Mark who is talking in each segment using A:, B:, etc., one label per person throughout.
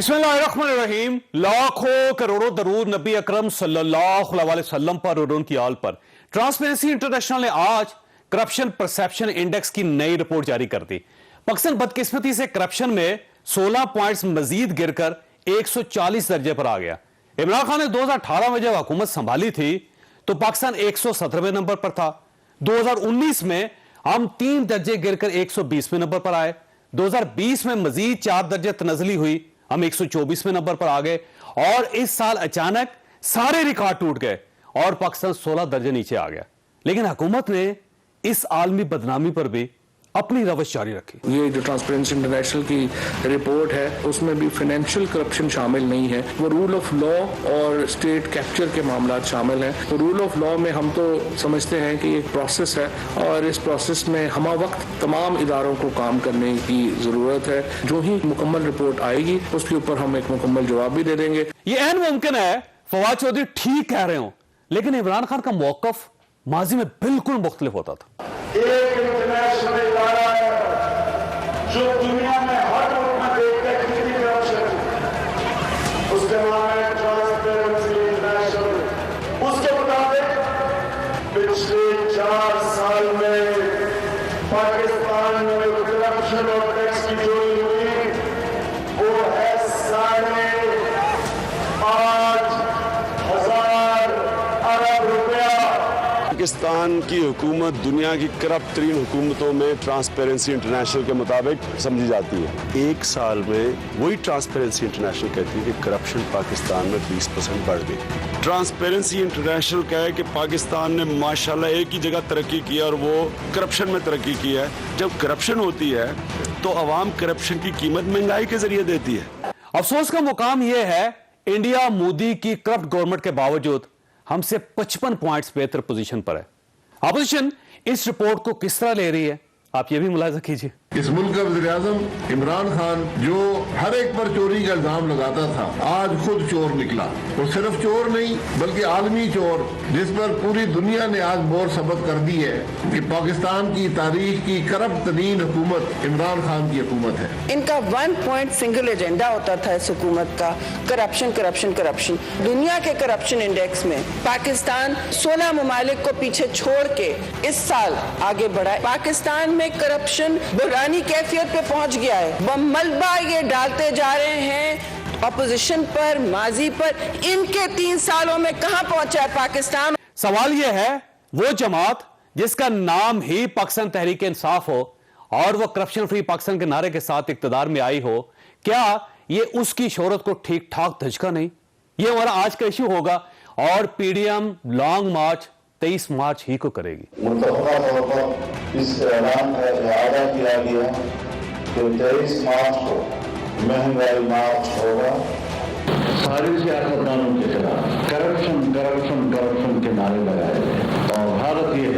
A: बिस्मिल्लाहिर्रहमानिर्रहीम। लाखों करोड़ों दरूद नबी अकरम सल्लल्लाहु अलैहि वसल्लम पर और उनकी आल पर। ट्रांसपेरेंसी इंटरनेशनल ने आज करप्शन परसेप्शन इंडेक्स की नई रिपोर्ट जारी कर दी। पाकिस्तान बदकिस्मती से करप्शन में 16 पॉइंट्स मजीद गिरकर 140 दर्जे पर आ गया। इमरान खान ने 2018 में जब हुकूमत संभाली थी तो पाकिस्तान 117वें नंबर पर था। 2019 में हम 3 दर्जे गिरकर 120वें नंबर पर आए। 2020 में मजीद 4 दर्जे तनजली हुई, हम 124वें नंबर पर आ गए। और इस साल अचानक सारे रिकॉर्ड टूट गए और पाकिस्तान 16 दर्जे नीचे आ गया। लेकिन हुकूमत ने इस आलमी बदनामी पर भी अपनी रवश जारी रखी।
B: ये जो ट्रांसपेरेंसी इंटरनेशनल की रिपोर्ट है उसमें भी फाइनेंशियल करप्शन शामिल नहीं है, वो रूल ऑफ लॉ और स्टेट कैप्चर के मामला शामिल हैं। तो रूल ऑफ लॉ में हम तो समझते हैं कि एक प्रोसेस है और इस प्रोसेस में हमा वक्त तमाम इदारों को काम करने की जरूरत है। जो ही मुकम्मल रिपोर्ट आएगी उसके ऊपर हम एक मुकम्मल जवाब भी दे देंगे।
A: ये ऐन मुमकिन है फवाद चौधरी ठीक कह रहे हो, लेकिन इमरान खान का मौकफ माजी में बिल्कुल मुख्तलिफ होता था।
C: एक इंटरनेशनल इदारा है जो दुनिया में हर मुल्क में देखते हैं कितनी करप्शन, उसका नाम है ट्रांसपेरेंसी इंटरनेशनल। उसके मुताबिक पिछले 4 साल में पाकिस्तान में करप्शन और टैक्स की चोरी हुई वो है 8,500 अरब रुपया।
D: पाकिस्तान की हुकूमत दुनिया की करप्ट तरीन हुकूमतों में ट्रांसपेरेंसी इंटरनेशनल के मुताबिक समझी जाती है। एक साल में वही ट्रांसपेरेंसी इंटरनेशनल कहती है कि करप्शन पाकिस्तान में 20% बढ़ गई। ट्रांसपेरेंसी इंटरनेशनल कहे कि पाकिस्तान ने माशाल्लाह एक ही जगह तरक्की की है और वो करप्शन में तरक्की की है। जब करप्शन होती है तो अवाम करप्शन की कीमत महंगाई के जरिए देती है।
A: अफसोस का मुकाम यह है इंडिया मोदी की करप्ट गवर्नमेंट के बावजूद हमसे 55 पॉइंट्स बेहतर पोजीशन पर है। अपोजिशन इस रिपोर्ट को किस तरह ले रही है, आप ये भी मुलाहिजा कीजिए।
E: इस मुल्क का वज़ीर आज़म इमरान खान जो हर एक पर चोरी का इल्जाम लगाता था, आज खुद चोर निकला। और सिर्फ चोर नहीं बल्कि आलमी चोर, जिस पर पूरी दुनिया ने आज मोहर सबत कर दी है कि पाकिस्तान की तारीख की करप्ट तरीन हुकूमत इमरान खान की हुकूमत है।
F: इनका 1 पॉइंट सिंगल एजेंडा होता था इस हुकूमत का, करप्शन करप्शन करप्शन। दुनिया के करप्शन इंडेक्स में पाकिस्तान 16 ममालिक को पीछे छोड़ के इस साल आगे बढ़ा है। पाकिस्तान में करप्शन बुरानी कैफियत पे पहुंच गया है। वो मलबा ये डालते जा रहे हैं अपोजिशन पर, माजी पर। इनके 3 सालों में कहां पहुंचा है पाकिस्तान?
A: सवाल यह है वो जमात जिसका नाम ही पाकिस्तान तहरीक इंसाफ हो और वो करप्शन फ्री पाकिस्तान के नारे के साथ इक्तदार में आई हो, क्या ये उसकी शोहरत को ठीक ठाक धचका नहीं? ये हमारा आज का इश्यू होगा और पीडीएम लॉन्ग मार्च 23 मार्च ही को करेगी।
C: मुतफ़क़ा तौर पर इस ऐलान का इरादा किया गया कि 23 मार्च को महंगाई मार्च होगा। सारी सियासतदानों के खिलाफ करप्शन करप्शन करप्शन के नारे लगाए गए और भारत ये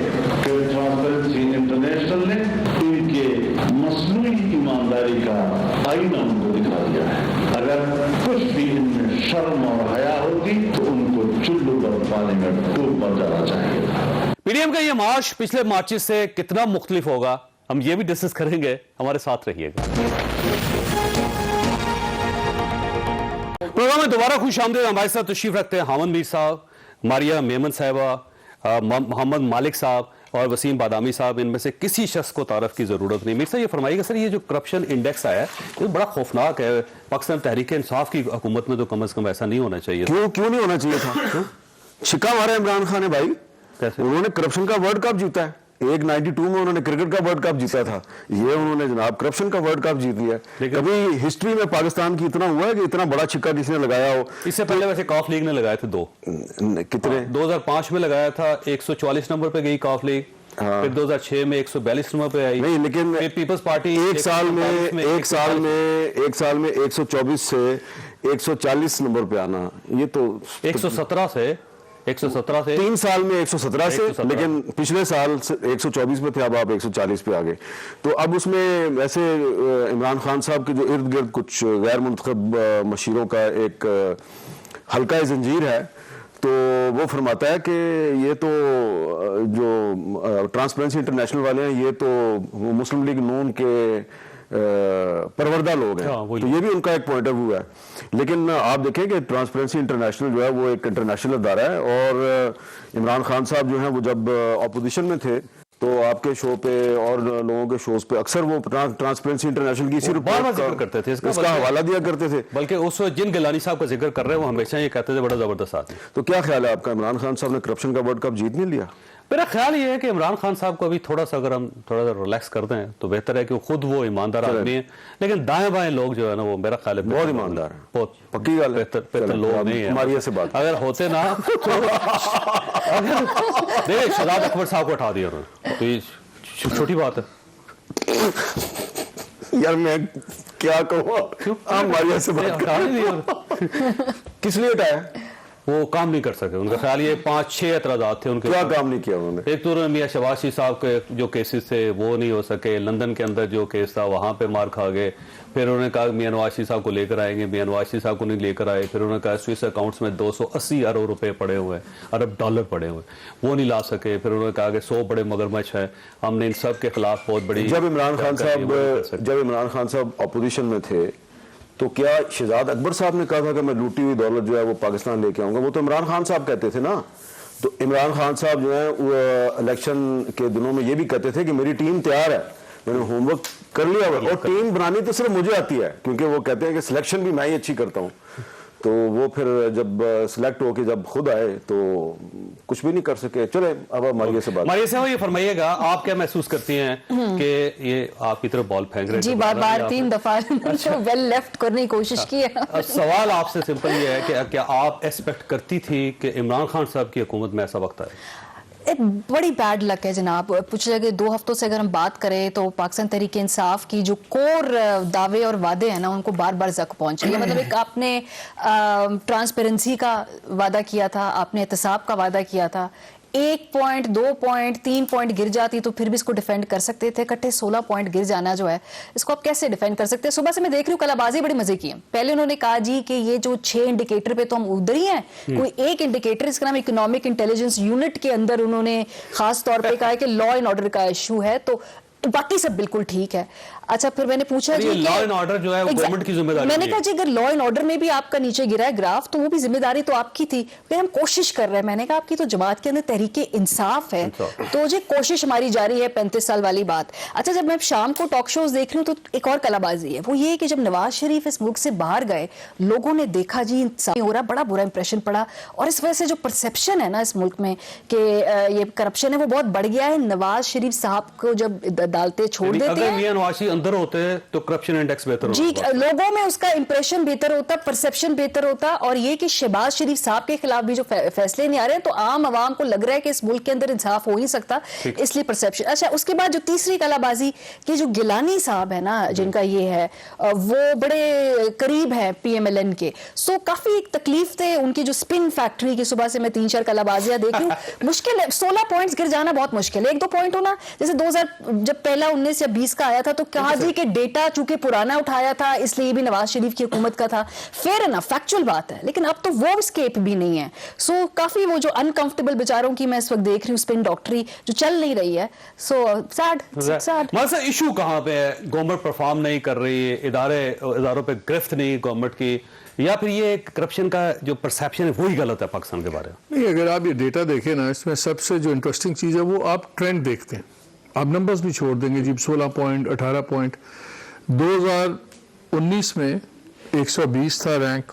C: कि ट्रांसपेरेंसी इंटरनेशनल ने इनके मसनूई ईमानदारी का आईना उनको दिखा दिया है। अगर कुछ भी इनमें शर्म और हया होती तो उनको चुल्लू पर पानी में डूब मर जाना चाहिए।
A: पीडीएम का ये मार्च पिछले मार्चेस से कितना मुख्तलिफ होगा, हम ये भी डिस्कस करेंगे। हमारे साथ रहिएगा। प्रोग्राम में दोबारा खुश आमदीद। हमारे साथ तशरीफ रखते हैं हामद मीर साहब, मारिया मेमन साहिबा, मोहम्मद मालिक साहब और वसीम बादामी साहब। इनमें से किसी शख्स को तारफ की जरूरत नहीं। मीर साहब ये फरमाइएगा सर, ये जो करप्शन इंडेक्स आया है ये बड़ा खौफनाक है। पाकिस्तान तहरीक इंसाफ की हुकूमत में तो कम से कम ऐसा नहीं होना चाहिए।
D: क्यों नहीं होना चाहिए था? शिका मारा इमरान खान ने भाई।
A: कैसे?
D: उन्होंने करप्शन का वर्ल्ड कप जीता है। 92 में उन्होंने क्रिकेट का वर्ल्ड कप जीता था, ये उन्होंने जनाब करप्शन का वर्ल्ड कप जीत लिया। कभी हिस्ट्री में पाकिस्तान की इतना हुआ है कि इतना बड़ा छिक्का किसी ने लगाया हो?
A: इससे पहले वैसे कॉफ लीग ने लगाए थे 2।
D: कितने?
A: 2005 में लगाया था, 144 नंबर पे गई कॉफ लीग। फिर 2006 में 142 नंबर पे आई।
D: नहीं, लेकिन
A: पीपल्स पार्टी
D: एक साल में 124 से 140 नंबर पे आना, ये तो
A: 117 से
D: 3 साल में 117 से, लेकिन पिछले साल 124 पे थे, अब आप 140 पे आ गए। तो अब उसमें वैसे इमरान खान साहब के जो इर्द गिर्द कुछ गैर मुंतखब मशीरों का एक हल्का जंजीर है, तो वो फरमाता है कि ये तो जो ट्रांसपेरेंसी इंटरनेशनल वाले हैं ये तो मुस्लिम लीग नून के परवरदा लोग हैं। तो ये भी उनका एक पॉइंट ऑफ व्यू है। लेकिन आप देखें कि ट्रांसपेरेंसी इंटरनेशनल जो है वो एक इंटरनेशनल अदारा है, और इमरान खान साहब जो हैं वो जब अपोजिशन में थे तो आपके शो पे और लोगों के शोज पे अक्सर वो ट्रांसपेरेंसी इंटरनेशनल की इसी
A: बार बार जिक्र करते थे
D: इसका हवाला दिया करते थे।
A: बल्कि उस वक्त जिन गिलानी साहब का जिक्र कर रहे हैं वो हमेशा ये कहते थे बड़ा जबरदस्त आदमी।
D: तो क्या ख्याल है आपका, इमरान खान साहब ने करप्शन का वर्ल्ड कप जीत नहीं लिया?
A: मेरा ख्याल ये है कि इमरान खान साहब को अभी थोड़ा सा अगर हम थोड़ा सा रिलैक्स करते हैं तो बेहतर है कि खुद वो ईमानदार आदमी है, लेकिन दाएं बाएं लोग जो है ना वो मेरा ख्याल है
D: बहुत ईमानदार है,
A: बहुत
D: पक्की गल है।
A: बेहतर लोग नहीं है।
D: हमारी ऐसे बात
A: अगर होते ना तो देखिए शहजाद अकबर साहब को उठा दिया उन्होंने, तो ये छोटी बात है
D: यार, मैं क्या कहूँ, हमारी ऐसे बात
A: हटा नहीं दिया।
D: किस लिए उठाया?
A: वो काम नहीं कर सके, उनका ख्याल ये 5-6 एतराजात थे उनके।
D: क्या काम नहीं किया उन्होंने?
A: एक तो उन्होंने मियां शबाशी साहब के जो केसेस थे वो नहीं हो सके, लंदन के अंदर जो केस था वहां पे मार खा गए। फिर उन्होंने कहा मियां नवाज साहब को लेकर आएंगे, मियां नवाज साहब को नहीं लेकर आए। फिर उन्होंने कहा स्विस अकाउंट्स में 280 अरब रुपए पड़े हुए हैं, अरब डॉलर पड़े हुए, वो नहीं ला सके। फिर उन्होंने कहा कि 100 बड़े मगरमच्छ है, हमने इन सब के खिलाफ बहुत बड़ी।
D: जब इमरान खान साहब अपोजिशन में थे तो क्या शहजाद अकबर साहब ने कहा था कि मैं लूटी हुई दौलत जो है वो पाकिस्तान लेके आऊंगा? वो तो इमरान खान साहब कहते थे ना। तो इमरान खान साहब जो है वो इलेक्शन के दिनों में ये भी कहते थे कि मेरी टीम तैयार है, मैंने होमवर्क कर लिया हुआ, और टीम बनानी तो सिर्फ मुझे आती है, क्योंकि वो कहते हैं कि सिलेक्शन भी मैं ही अच्छी करता हूँ। तो वो फिर जब सिलेक्ट होके जब खुद आए तो कुछ भी नहीं कर सके। चले अब मारिया से बात।
A: मारिया साहब ये फरमाइएगा, आप क्या महसूस करती हैं कि ये आपकी तरफ बॉल फेंक रहे हैं?
G: जी, बार बार 3 दफा वेल लेफ्ट करने की कोशिश की है।
A: सवाल आपसे सिंपल ये है कि क्या आप एक्सपेक्ट करती थी कि इमरान खान साहब की हुकूमत में ऐसा वक्त आए?
G: एक बड़ी बैड लक है जनाब। पूछा जाए कि 2 हफ्तों से अगर हम बात करें तो पाकिस्तान तहरीक इंसाफ की जो कोर दावे और वादे हैं ना उनको बार बार जक पहुंच रही है। मतलब एक आपने ट्रांसपेरेंसी का वादा किया था, आपने एहतसाब का वादा किया था, 1 पॉइंट 2 पॉइंट 3 पॉइंट गिर जाती तो फिर भी इसको डिफेंड कर सकते थे। इकट्ठे 16 पॉइंट गिर जाना जो है इसको आप कैसे डिफेंड कर सकते हैं? सुबह से मैं देख रही हूँ कलाबाजी बड़ी मजे की है। पहले उन्होंने कहा जी कि ये जो 6 इंडिकेटर पे तो हम उधर ही हैं, कोई एक इंडिकेटर इसका नाम इकोनॉमिक इंटेलिजेंस यूनिट के अंदर उन्होंने खास तौर पे कहा है कि लॉ एंड ऑर्डर का इशू है, तो बाकी सब बिल्कुल ठीक है। अच्छा, फिर मैंने पूछा जी
A: लॉ एंड ऑर्डर जो है गवर्नमेंट की जिम्मेदारी।
G: मैंने कहा जी अगर लॉ एंड ऑर्डर में भी आपका नीचे गिरा है ग्राफ तो वो भी जिम्मेदारी तो आपकी थी, फिर हम कोशिश कर रहे हैं। मैंने कहा आपकी तो जमात के अंदर तहरीके इंसाफ है, तो जी कोशिश हमारी जारी है, 35 साल वाली बात। अच्छा, जब मैं शाम को टॉक शोज देख रही हूँ तो एक और कलाबाजी है, वो ये कि जब नवाज शरीफ इस मुल्क से बाहर गए लोगों ने देखा जी इंसाफ हो रहा, बड़ा बुरा इंप्रेशन पड़ा, और इस वजह से जो परसेप्शन है ना इस मुल्क में कि ये करप्शन है वो बहुत बढ़ गया है। नवाज शरीफ साहब को जब अदालतें छोड़ देते
A: अगर
G: हैं,
A: मियां नवाज अंदर होते तो करप्शन इंडेक्स बेहतर होता
G: जी, लोगों में उसका इंप्रेशन बेहतर होता, परसेप्शन बेहतर होता। और ये कि शहबाज शरीफ साहब के खिलाफ भी जो फैसले नहीं आ रहे हैं तो आम आवाम को लग रहा है कि इस मुल्क के अंदर इंसाफ हो ही सकता, इसलिए परसेप्शन। अच्छा, उसके बाद जो तीसरी कलाबाजी कि जो गिलानी साहब है ना जिनका ये है वो बड़े करीब है PMLN के, सो काफी एक तकलीफ थे उनकी जो स्पिन फैक्ट्री की। सुबह से मैं 3-4 कलाबाजियां देख रही हूँ, मुश्किल है 16 पॉइंट्स गिर जाना, बहुत मुश्किल है। 1-2 पॉइंट होना, जैसे 2000 जब पहला 19 या 20 का आया था तो कहा जी कि डेटा चूंकि पुराना उठाया था इसलिए भी नवाज शरीफ की हुकूमत का था, फेयर है ना, फैक्चुअल बात है, लेकिन अब तो वो स्केप भी नहीं है। सो काफी वो जो अनकंफर्टेबल बेचारों की मैं इस वक्त देख रही हूँ स्पिन डॉक्टरी जो चल नहीं रही है, सो सैड।
A: मतलब इशू कहाँ पे है? गवर्नमेंट परफॉर्म नहीं कर रही है, इदारों पे गिरफ्त नहीं गवर्नमेंट की, या फिर ये करप्शन का जो परसेप्शन है वही गलत है पाकिस्तान के बारे में?
H: नहीं, अगर आप ये डेटा देखें ना, इसमें सबसे जो इंटरेस्टिंग चीज़ है वो आप ट्रेंड देखते हैं। आप नंबर्स भी छोड़ देंगे जी, 16 पॉइंट 18 पॉइंट 2019 में 120 था रैंक,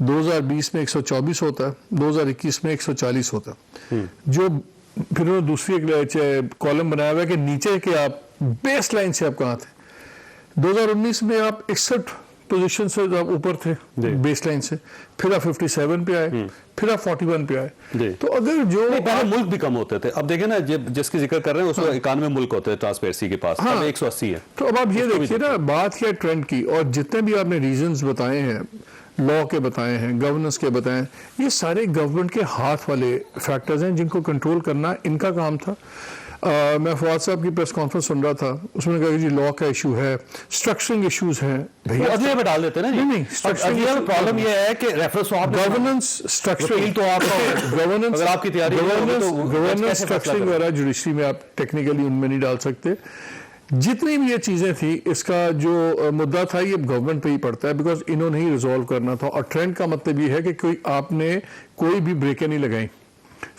H: 2020 में 124 होता, 2021 में 140 होता। जो फिर उन्होंने दूसरी एक कॉलम बनाया हुआ है कि नीचे के आप बेस लाइन से आप कहाँ थे। 2019 में आप 61 पोजीशन से आप ऊपर थे बेस लाइन से, फिर आप 57 पे आए, फिर आप 41 पे आए। तो अगर जो
A: पहले मुल्क भी कम होते थे, अब देखें ना जिसकी जिक्र कर रहे हैं उसमें 91 मुल्क होते हैं ट्रांसपेरेंसी के पास, अब 180 है।
H: तो अब आप ये देखिए ना, बात क्या ट्रेंड की, और जितने भी आपने रीजंस बताए हैं, लॉ के बताए हैं, गवर्नेंस के बताए हैं, ये सारे गवर्नमेंट के हाथ वाले फैक्टर्स हैं जिनको कंट्रोल करना इनका काम था। मैं फवाद साहब की प्रेस कॉन्फ्रेंस सुन रहा था, उसमें कहा जी लॉ का इशू है, स्ट्रक्चरिंग इश्यूज हैं,
A: भैया अदलिया में डाल देते हैं ना।
H: नहीं,
A: स्ट्रक्चरिंग प्रॉब्लम ये है कि रेफरेंस तो आप
H: गवर्नेंस स्ट्रक्चरिंग तो आप गवर्नेंस
A: अगर आपकी तैयारी
H: गवर्नेंस स्ट्रक्चरिंग वगैरह जुडिशरी में आप टेक्निकली उनमें नहीं डाल सकते। जितनी भी ये चीज़ें थी, इसका जो मुद्दा था ये गवर्नमेंट पे ही पड़ता है, बिकॉज इन्होंने ही रिजॉल्व करना था। और ट्रेंड का मतलब ये है कि आपने कोई भी ब्रेकें नहीं लगाई।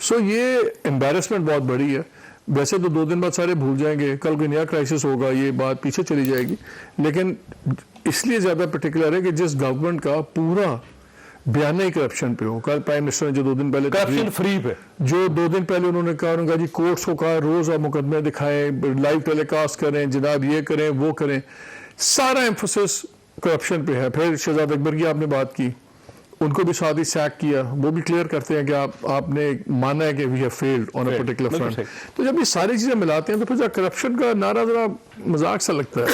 H: सो ये एम्बेरसमेंट बहुत बड़ी है। वैसे तो 2 दिन बाद सारे भूल जाएंगे, कल कोई नया क्राइसिस होगा, ये बात पीछे चली जाएगी, लेकिन इसलिए ज़्यादा पर्टिकुलर है कि जिस गवर्नमेंट का पूरा बयान ही करप्शन पे हो। कल प्राइम मिनिस्टर ने जो 2 दिन पहले
A: करप्शन फ्री पे
H: जो 2 दिन पहले उन्होंने कहा जी कोर्ट्स को कहा रोज आप मुकदमे दिखाएं, लाइव टेलीकास्ट करें, जनाब ये करें वो करें, सारा एम्फोसिस करप्शन पे है। फिर शहजाद अकबर की आपने बात की, उनको भी साथ ही सैक किया, वो भी क्लियर करते हैं कि आपने माना है कि we have failed on a particular front. तो जब ये सारी चीजें मिलाते हैं तो फिर करप्शन का नारा जरा मजाक सा लगता है।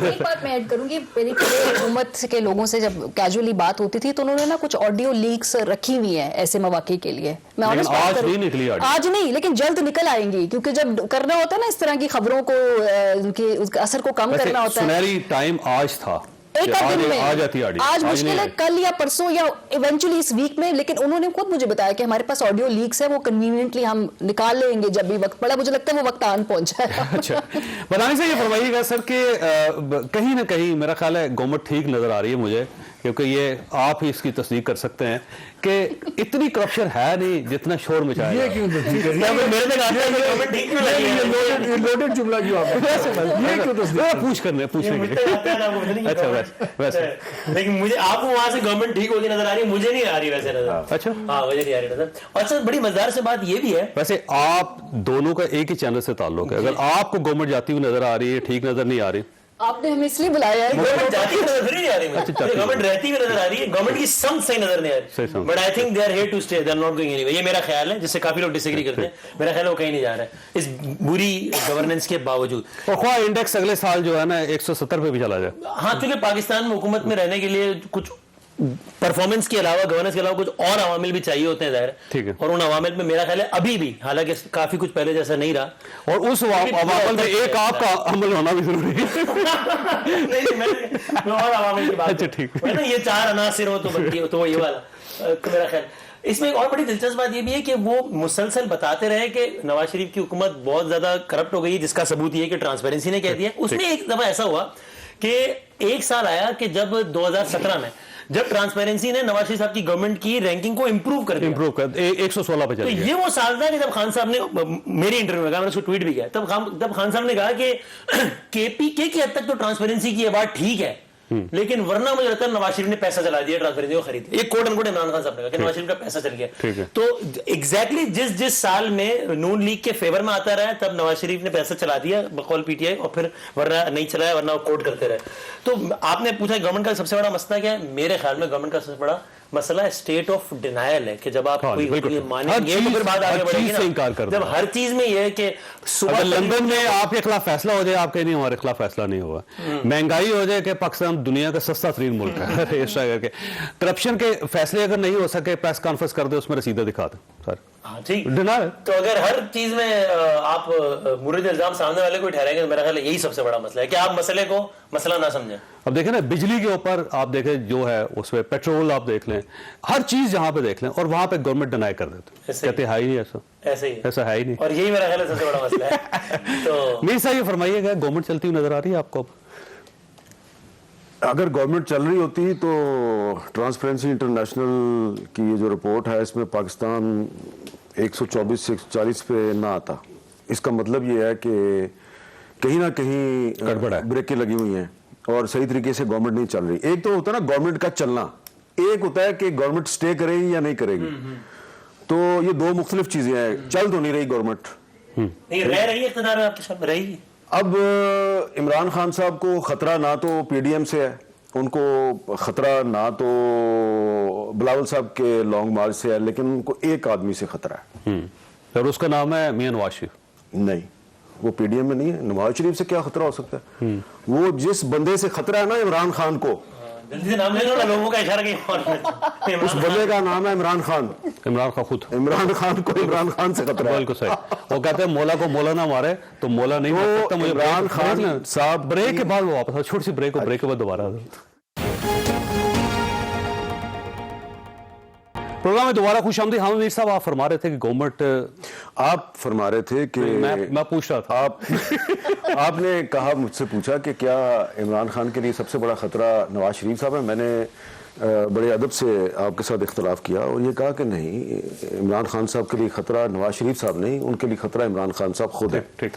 G: एक बात मैं ऐड करूंगी, मेरी पूरी हुकूमत के लोगों से जब कैजुअली बात होती थी तो उन्होंने ना कुछ ऑडियो लीक्स रखी हुई हैं ऐसे मौके के लिए। मैं honest बात
A: आज
G: करूं,
A: नहीं निकली ऑडियो।
G: आज नहीं, लेकिन जल्द निकल आएंगी, क्योंकि जब करना होता है ना इस तरह की खबरों को, उनके उसके असर को कम करना होता है।
A: सुनहरी टाइम आज था,
G: एक दिन में
A: आ जाती ऑडियो।
G: आज मुश्किल
A: नहीं
G: है
A: आई।
G: कल या परसों या इवेंचुअली इस वीक में, लेकिन उन्होंने खुद मुझे बताया कि हमारे पास ऑडियो लीक्स है, वो कन्वीनियंटली हम निकाल लेंगे जब भी वक्त पड़ा। मुझे लगता है वो वक्त आन पहुंचा है।
A: अच्छा, बनाने से ये फरमाइएगा सर कि कहीं ना कहीं मेरा ख्याल है गवर्नमेंट ठीक नजर आ रही है मुझे, क्योंकि ये आप ही इसकी तस्दीक कर सकते हैं कि इतनी करप्शन है नहीं जितना शोर मचाया
H: ये
A: जा रहा
H: क्यों
A: है।
H: तस्दीक कर रही है?
I: मेरे में आता है कि गवर्नमेंट ठीक क्यों लगी है?
H: ये लोडेड जुमला क्यों आपने? ये क्यों तस्दीक?
A: जरा पूछने के
I: मुझे
A: लिए।
I: आता है ना, मुझे नहीं
A: अच्छा,
I: गवर्नमेंट-
A: वैसे।
I: लेकिन मुझे आपको वहां से गवर्नमेंट ठीक होती नजर आ रही है, मुझे नहीं आ रही वैसे नजर।
A: अच्छा।
I: हाँ, मुझे नहीं आ रही नजर। और सर बड़ी मजेदार से बात ये भी है,
A: वैसे आप दोनों का एक ही चैनल से ताल्लुक है, अगर आपको गवर्नमेंट जाती हुई नजर आ रही है, ठीक नजर नहीं आ रही,
G: आपने हमें इसलिए बुलाया है।
I: गवर्नमेंट जाती हुई नजर नहीं आ रही,
A: अच्छा,
I: मुझे गवर्नमेंट रहती हुई नजर आ रही है, गवर्नमेंट की सम सही नजर नहीं आ
A: सही
I: रही।
A: समझ।
I: But I think they are here to stay, they are not going anywhere. ये मेरा ख्याल है, जिससे काफी लोग डिसएग्री करते हैं। मेरा ख्याल है वो कहीं नहीं जा रहा है इस बुरी गवर्नेंस के बावजूद।
A: और ख्वाह इंडेक्स अगले साल जो है ना 170 पे भी चला जाए।
I: हाँ, क्योंकि पाकिस्तान में हुकूमत में रहने के लिए कुछ परफॉर्मेंस के अलावा, गवर्नेंस के अलावा कुछ और अवामिल भी चाहिए होते हैं, जाहिर है।
A: ठीक है।
I: और उन अवामिल में मेरा ख्याल है अभी भी, हालांकि काफी कुछ पहले जैसा नहीं रहा,
A: और उस अवामिल में एक आपका अमल होना भी जरूरी है।
I: नहीं, मैं और अवामिल की बात
A: अच्छा,
I: कर-
A: ठीक।
I: है ना, ये 4 अनासिर हो तो बनती हो, तो वो ये वाला। तो मेरा ख्याल इसमें एक और बड़ी दिलचस्प बात ये भी है कि वो मुसलसल बताते रहे कि नवाज शरीफ की हुकूमत बहुत ज्यादा करप्ट हो गई, जिसका सबूत ये है कि ट्रांसपेरेंसी ने कह दिया। उसमें एक दफा ऐसा हुआ कि एक साल आया कि जब 2017 में जब ट्रांसपेरेंसी ने नवाज शरीफ साहब की गवर्नमेंट की रैंकिंग को इंप्रूव कर दिया,
A: इंप्रूव कर 116 पे
I: तो
A: चली गई।
I: ये वो साल था कि जब खान साहब ने मेरी इंटरव्यू में कहा, मैंने उसको ट्वीट भी किया, तब खान साहब ने कहा कि केपीके की हद तक तो ट्रांसपेरेंसी की ये बात ठीक है, लेकिन वरना मुझे लगता है नवाज शरीफ ने पैसा चला दिया ट्रांसपेरेंसी को खरीद। एक कोट अनकोट इमरान खान साहब ने कहा कि नवाज शरीफ का पैसा चल
A: ठीक
I: गया।
A: है।
I: तो एग्जैक्टली जिस साल में नून लीग के फेवर में आता रहा, तब नवाज शरीफ ने पैसा चला दिया बकौल पीटीआई, और फिर वरना नहीं चलाया, वरना वो कोट करते रहे। तो आपने पूछा गवर्नमेंट का सबसे बड़ा मसला क्या है? मेरे ख्याल में गवर्नमेंट का सबसे बड़ा मसला स्टेट ऑफ डिनायल है कि जब आप
A: हाँ,
I: कोई
A: बिल्कुल।
I: ये
A: हर
I: मानेंगे तो
A: चीज-
I: फिर बात आगे
A: हर
I: बढ़ेगी
A: चीज से इनकार
I: ना।
A: कर
I: जब
A: दो।
I: हर चीज में ये है कि सुबह
A: अगर लंदन में आपके खिलाफ फैसला हो जाए, आप कहीं नहीं हमारे खिलाफ फैसला नहीं हुआ, महंगाई हो जाए कि पाकिस्तान दुनिया का सस्ता तरीन मुल्क है, इस तरह करके करप्शन के फैसले अगर नहीं हो सके, प्रेस कॉन्फ्रेंस कर दे, उसमें रसीदा दिखा दे सर।
I: हाँ, ठीक।
A: डिनायल।
I: तो अगर हर चीज में आप मुरीद इल्जाम सामने वाले को ठहराएंगे, तो मेरा ख्याल है यही सबसे बड़ा मसला है कि आप मसले को मसला ना समझें।
A: अब देखें ना, बिजली के ऊपर आप देखें जो है, उसमें पेट्रोल आप देख लें, हर चीज जहां पे देख लें, और वहां पे गवर्नमेंट डिनाई कर देते,
I: ऐसे ही।
A: कहते है ही नहीं ऐसा,
I: ऐसे ही है।
A: ऐसा है ही नहीं।
I: और यही मेरा ख्याल है सबसे बड़ा मसला है। तो
A: मीर साहब ये फरमाइएगा, गवर्नमेंट चलती हुई नजर आ रही है आपको?
D: अगर गवर्नमेंट चल रही होती तो ट्रांसपेरेंसी इंटरनेशनल की ये जो रिपोर्ट है, इसमें पाकिस्तान 124 से 140 पे ना आता। इसका मतलब ये है कि कहीं ना कहीं
A: गड़बड़ है,
D: ब्रेकें लगी हुई हैं और सही तरीके से गवर्नमेंट नहीं चल रही। एक तो होता है ना गवर्नमेंट का चलना, एक होता है कि गवर्नमेंट स्टे करेगी या नहीं करेगी। तो ये दो मुख्तलिफ चीजें हैं। चल तो नहीं रही गवर्नमेंट,
I: नहीं रह रही है इख्तिदार में, आपके साथ रही।
D: अब इमरान खान साहब को खतरा ना तो पीडीएम से है, उनको खतरा ना तो बिलावल साहब के लॉन्ग मार्च से है, लेकिन उनको एक आदमी से खतरा है।
A: और उसका नाम है मियां नवाज शरीफ।
D: नहीं, वो पीडीएम में नहीं है। नवाज शरीफ से क्या खतरा हो सकता है? वो जिस बंदे से खतरा है ना इमरान खान को,
I: जल्दी से नाम ले लो ना, लोगों का इशारा कहीं और।
D: उस बंदे का नाम है इमरान खान।
A: इमरान खान खुद,
D: इमरान खान को इमरान खान से खतरा है।
A: बिल्कुल सही। वो कहते हैं मौला को मौला ना मारे तो मौला नहीं मार सकता मुझे।
D: इमरान खान साहब
A: ब्रेक के बाद वो वापस, छोटी सी ब्रेक, ब्रेक के बाद दोबारा प्रोग्राम में दोबारा खुश आमदीद। हाँ मीर साहब, आप फरमा रहे थे कि गवर्नमेंट
D: आप फरमा रहे थे कि
A: मैं पूछ रहा था।
D: आपने कहा, मुझसे पूछा कि क्या इमरान खान के लिए सबसे बड़ा खतरा नवाज शरीफ साहब है। मैंने बड़े अदब से आपके साथ इख्तलाफ किया और ये कहा कि नहीं, इमरान खान साहब के लिए खतरा नवाज शरीफ साहब नहीं, उनके लिए खतरा इमरान खान साहब खुद है।
A: ठीक।